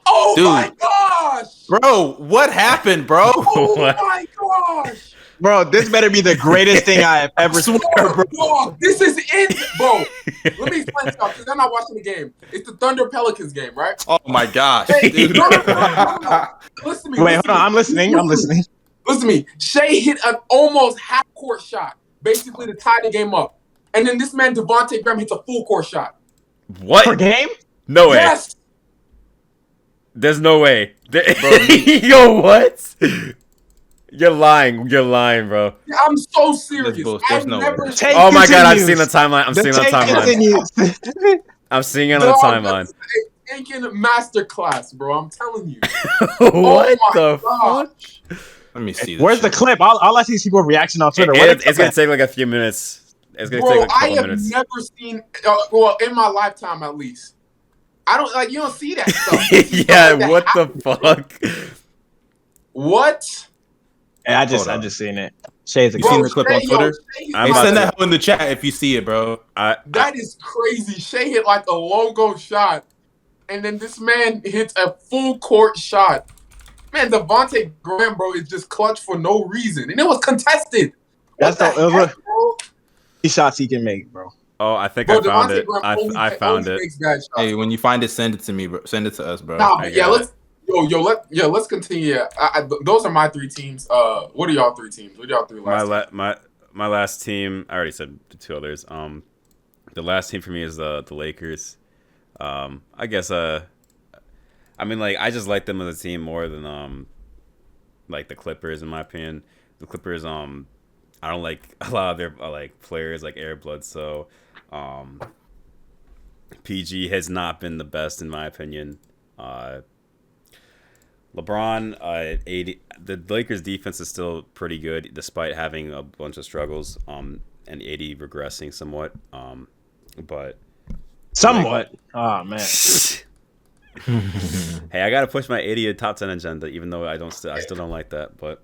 Oh my gosh! Bro, what happened, bro? Oh my gosh! Bro, this better be the greatest thing I have ever seen, bro. Dog, this is it, bro. Let me explain to y'all, because I'm not watching the game. It's the Thunder Pelicans game, right? Oh my gosh. Hey, dude. no. Listen to me. Wait, hold on. I'm listening. Listen to me. Shea hit an almost half-court shot, basically to tie the game up. And then this man, Devontae Graham, hits a full-court shot. What? Per game? No way. Yes. There's no way. Yo, what? You're lying, bro. I'm so serious. There's no way. Oh my god, I'm seeing the timeline. I'm seeing it on the timeline. Taking a masterclass, bro. I'm telling you. What the fuck? Let me see. Where's the clip? All I see is people reaction on Twitter. It's gonna take like a few minutes. It's gonna take like a couple minutes. I have never seen, well, in my lifetime at least. I don't like. You don't see that stuff. Yeah, what the fuck? What? I just seen it. Shay's you seen the clip on Twitter? Hey, send that in the chat if you see it, bro. That is crazy. Shay hit like a logo shot, and then this man hits a full court shot. Man, Devontae Graham, bro, is just clutch for no reason, and it was contested. These shots he can make, bro. Oh, I think I found it. I found it. Hey, when you find it, send it to me, bro. Send it to us, bro. Nah, let's continue. Those are my three teams. What are y'all three teams? What are y'all three last teams? My last team, I already said the two others. The last team for me is the Lakers. I guess I mean, like, I just like them as a team more than like the Clippers, in my opinion. The Clippers, I don't like a lot of their like players, like Eric Bledsoe. PG has not been the best in my opinion. LeBron, 80. The Lakers defense is still pretty good despite having a bunch of struggles. And 80 regressing somewhat. But somewhat. Oh man. Hey, I gotta push my 80 top 10 agenda, even though I still don't like that. But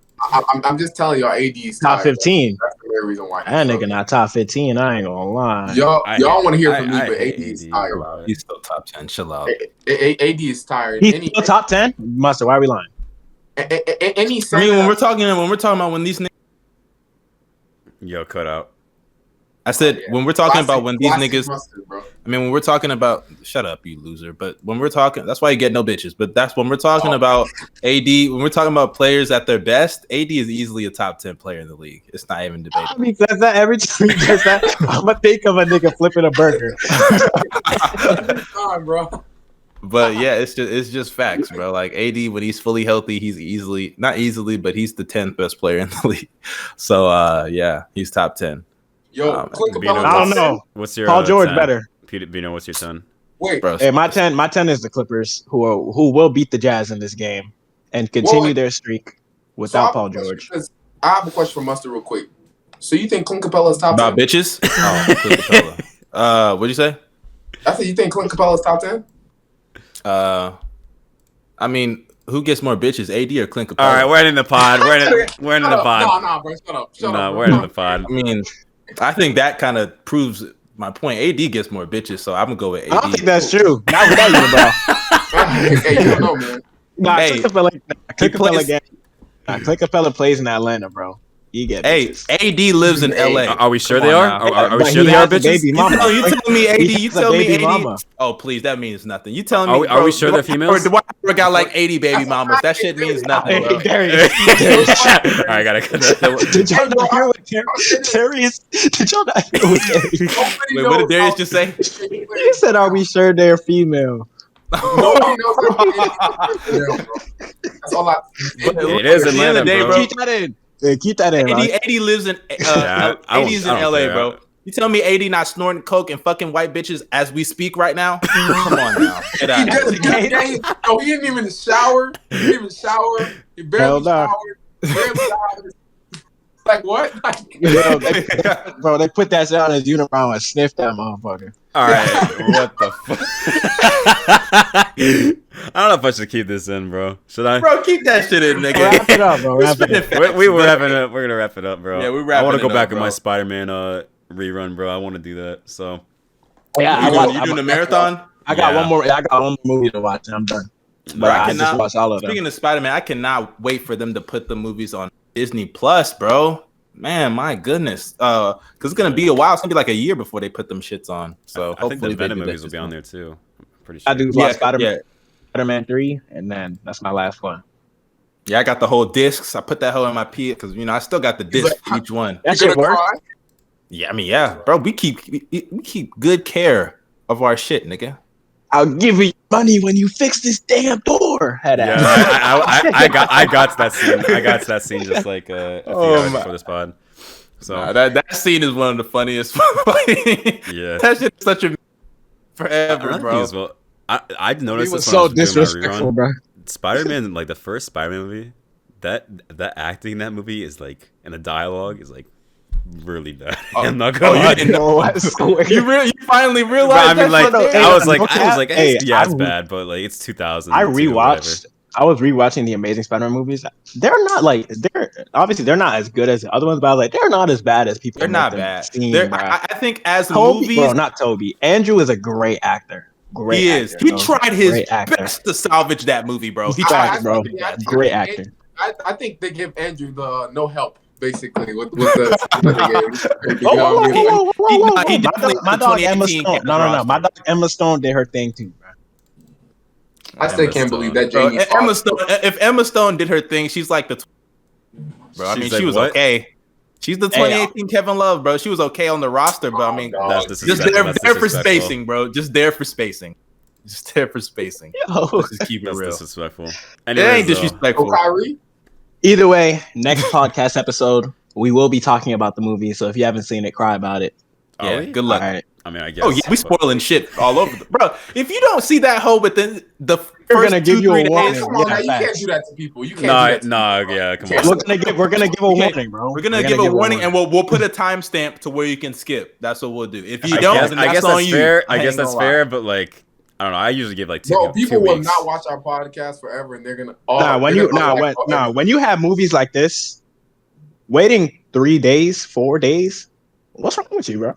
I'm just telling y'all, AD's top 15. That's the main reason why. That nigga not top 15. I ain't gonna lie. Y'all want to hear from me, but AD is tired. He's still top 10. Chill out. AD is tired. He's still top 10. Mustard, why are we lying? When we're talking about when these niggas. Yo, cut out. I said when we're talking about when these niggas. When we're talking about, shut up, you loser. But when we're talking, that's why you get no bitches. But that's when we're talking about AD. When we're talking about players at their best, AD is easily a top 10 player in the league. It's not even debatable. He says that every time he does that. I'm gonna think of a nigga flipping a burger. Bro. But yeah, it's just facts, bro. Like AD, when he's fully healthy, he's not easily, but he's the 10th best player in the league. So yeah, he's top 10. Yo, Bino, I don't know. What's your Paul George 10? better? Bino, what's your 10? Wait, bro. Hey, my 10 is the Clippers, who will beat the Jazz in this game and continue their streak without Paul George. I have a question for Mustard real quick. So you think Clint Capella's top 10? About bitches? Oh, Clint Capella. What'd you say? I said you think Clint Capella's top 10? I mean, who gets more bitches, AD or Clint Capella? All right, we're in the pod. We're in the pod. No, bro, shut up. No, we're in the pod. I mean, I think that kind of proves my point. AD gets more bitches, so I'm gonna go with AD. I don't think that's true. Not without you, bro. Hey, you don't know, man. Nah, Clint Capella plays in Atlanta, bro. You get bitches. AD lives in LA. Are we sure they are? Are we sure they are bitches? You telling me AD? You telling me AD? Mama. Oh, please, that means nothing. You telling me? Are we sure they're females? The white got like 80 baby mamas. That shit means nothing, bro. Darius. All right, gotta cut that. Did y'all not hear what Darius? Did y'all not hear what Darius? Wait, what did Darius just say? He said, "Are we sure they're female?" Nobody knows about bro. That's all I. It is Atlanta, bro. Keep that in. Yeah, keep that in. 80 lives in 80's in LA, bro. You tell me 80 not snorting coke and fucking white bitches as we speak right now? Come on now. Get out. He didn't even shower. He didn't even shower. He barely showered. Like what? Bro, they put that shit on his unibrow and sniffed that motherfucker. All right, what the fuck? I don't know if I should keep this in, bro. Should I? Bro, keep that shit in, nigga. Wrap it up, bro. Wrap it up. We're wrapping it up. We're gonna wrap it up, bro. Yeah, we're wrapping it up. I want to go back in my Spider-Man rerun, bro. I want to do that. So, Yeah, you doing a marathon? I got one more. I got one more movie to watch, and I'm done. But I just watched all of them. Speaking of Spider-Man, I cannot wait for them to put the movies on Disney Plus, bro. Man, my goodness. Because it's gonna be a while. It's gonna be like a year before they put them shits on. So I think the Venom movies will be on there too. I'm pretty sure. I do watch Spider-Man 3, and then that's my last one. Yeah, I got the whole discs. I put that whole in my P because I still got the disc for each one. That shit work. Yeah, I mean, yeah, bro. We keep good care of our shit, nigga. I'll give you money when you fix this damn door. I got to that scene. I got to that scene just like a few hours before this pod. So that scene is one of the funniest. Yeah, that shit is such a forever, bro. I noticed this so disrespectful, bro. Spider-Man, like the first Spider-Man movie, that acting in that movie is like, and the dialogue is like really bad. I'm not gonna lie. You finally realized. I mean, like I was like, it's bad, but like it's 2000. I was rewatching the Amazing Spider-Man movies. They're not as good as the other ones, but I was like, they're not as bad as people. They're not bad. I think as movies, bro, not Toby. Andrew is a great actor. He is. He tried his best to salvage that movie, bro. He tried, bro. Great actor. I think they give Andrew the no help. Basically, with the my dog Emma Stone. No. My dog Emma Stone did her thing too, bro. I still can't believe that. If Emma Stone did her thing, she's like the. Bro, I mean, she was okay. She's the 2018 Kevin Love, bro. She was okay on the roster, but I mean, just there for spacing, bro. Just there for spacing. Just there for spacing. Let's just keep it real. Disrespectful. It ain't disrespectful. Kyrie. Either way, next podcast episode, we will be talking about the movie. So if you haven't seen it, cry about it. Yeah, good luck. All right. I mean, I guess. Oh yeah, we spoiling shit all over, bro. If you don't see that hoe within the first 2-3 days, come on, you can't do that to people. You can't. Come on. We're gonna give a warning, bro. We're gonna give a warning, and we'll put a timestamp to where you can skip. That's what we'll do. If you don't, then that's on you. Fair. I guess that's fair, but like, I don't know. I usually give like 2 weeks. People will not watch our podcast forever, and they're gonna. When you have movies like this, waiting 3 days, 4 days, what's wrong with you, bro?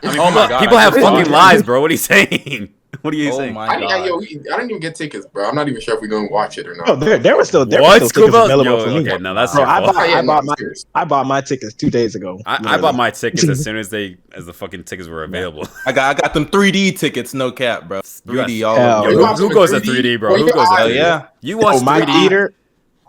I mean, people have fucking lives, bro. What are you saying? What are you saying? I didn't even get tickets, bro. I'm not even sure if we're gonna watch it or not. No, there were still tickets available for me. Okay, now that's I bought my tickets 2 days ago. I bought my tickets as soon as the fucking tickets were available. I got them 3D tickets, no cap, bro. 3D all. Who goes to 3D, bro? Who goes to 3D? Yeah, you watch 3D.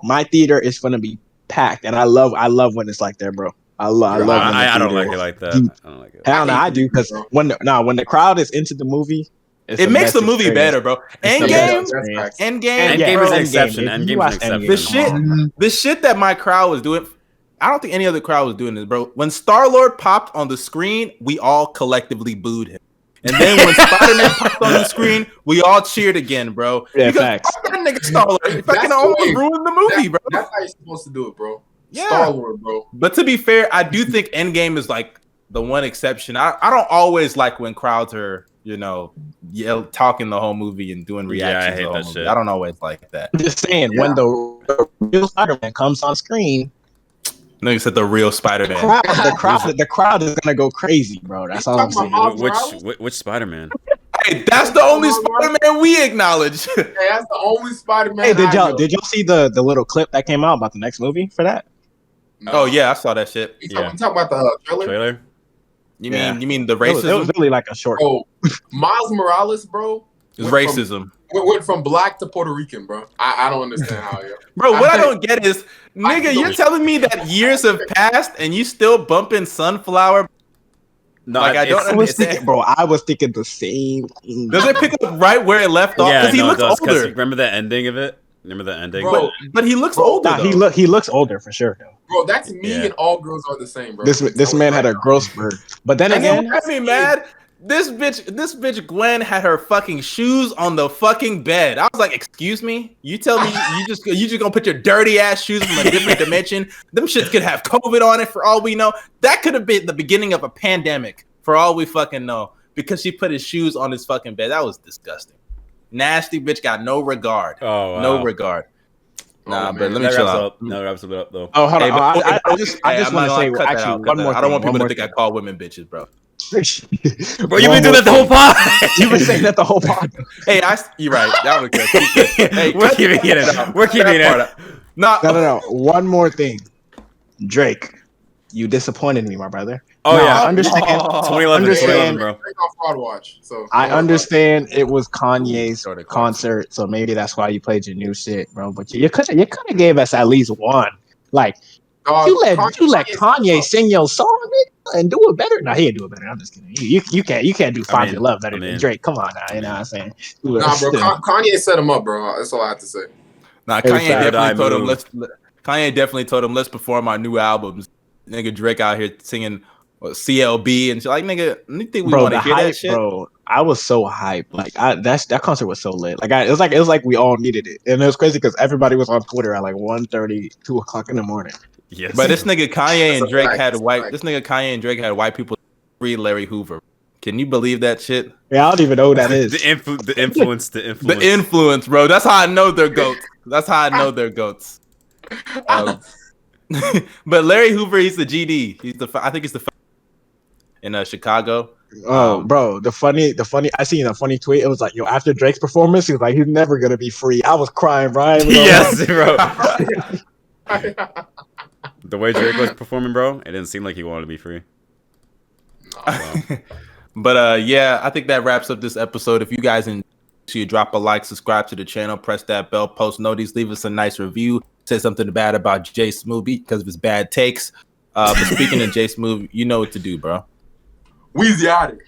My theater is gonna be packed, and I love when it's like that, bro. I love. I don't like it like that. I don't like it. Hell no, I do, because when the crowd is into the movie, it makes the movie better, bro. Endgame is an exception. The shit that my crowd was doing, I don't think any other crowd was doing this, bro. When Star-Lord popped on the screen, we all collectively booed him. And then when Spider-Man popped on the screen, we all cheered again, bro. Yeah, facts. That nigga Star-Lord. If I can almost ruin the movie, bro. That's how you're supposed to do it, bro. Yeah. Star-Lord, bro. But to be fair, I do think Endgame is like the one exception. I don't always like when crowds are, talking the whole movie and doing reactions. Yeah, I hate that shit. I don't always like that. I'm just saying, when the real Spider-Man comes on screen, no, you said the real Spider-Man. The crowd is gonna go crazy, bro. That's all I'm saying. Which Spider-Man? Hey, that's the only Spider-Man we acknowledge. Hey, that's the only Spider-Man. Hey, did y'all see the little clip that came out about the next movie for that? No. Oh yeah, I saw that shit. You talking about the trailer? You mean the racism? It was really like a short. Oh, Miles Morales, bro. It's racism. Went from black to Puerto Rican, bro. I don't understand how. Bro, what I don't get is, nigga, you're telling me that years have passed and you still bumping Sunflower? No, like, I don't understand. I was thinking the same thing. Does it pick up right where it left off? Because he looks older. Remember the ending of it? Remember the ending? Bro, but he looks older. He looks older for sure. Bro, that's me and all girls are the same, bro. This man had a growth spurt. But then again, that made me mad. This bitch Gwen had her fucking shoes on the fucking bed. I was like, excuse me? You tell me you just gonna put your dirty ass shoes from a different dimension? Them shits could have COVID on it for all we know. That could have been the beginning of a pandemic for all we fucking know, because she put his shoes on his fucking bed. That was disgusting. Nasty bitch, got no regard. Oh, wow. No regard. Nah, but let me chill out. No, wraps it up though. Oh, hold on. I just want to say actually one more thing. I don't want people to think I call women bitches, bro. Bro, you've been doing that the whole pod. You've been saying that the whole pod. Hey, you're right. That was good. Hey, we're keeping it. We're keeping it. No. One more thing, Drake. You disappointed me, my brother. Oh now, yeah, I understand. 2011, bro. Fraud watch. So I understand it was Kanye's concert, so maybe that's why you played your new shit, bro. But you could have gave us at least one. Like you let Kanye sing your song, nigga, and do it better. No, he didn't do it better. I'm just kidding. You can't do Find Your Love better than Drake. Come on now, you know what I'm saying? Nah, bro. Kanye set him up, bro. That's all I have to say. Nah, Kanye definitely told him let's perform our new albums. Nigga Drake out here singing CLB and shit. Like, nigga, you think we want to hear that shit? Bro, I was so hyped. Like, that concert was so lit. Like, it was like we all needed it, and it was crazy because everybody was on Twitter at like 1:30, 2 o'clock in the morning. Yes, but this nigga Kanye and Drake had white. This nigga Kanye and Drake had white people free Larry Hoover. Can you believe that shit? Yeah, I don't even know who that is. The influence, the influence, bro. That's how I know they're goats. That's how I know they're goats. But Larry Hoover, he's the GD. I think he's the in Chicago. Oh, bro, the funny. I seen a funny tweet. It was like, yo, after Drake's performance, he was like, he's never gonna be free. I was crying, Brian. Yes, bro. The way Drake was performing, bro, it didn't seem like he wanted to be free. Wow. But yeah, I think that wraps up this episode. If you guys you drop a like, subscribe to the channel, press that bell, post notice, leave us a nice review, say something bad about JSmooth because of his bad takes. But speaking of JSmooth, you know what to do, bro. Weezy out it.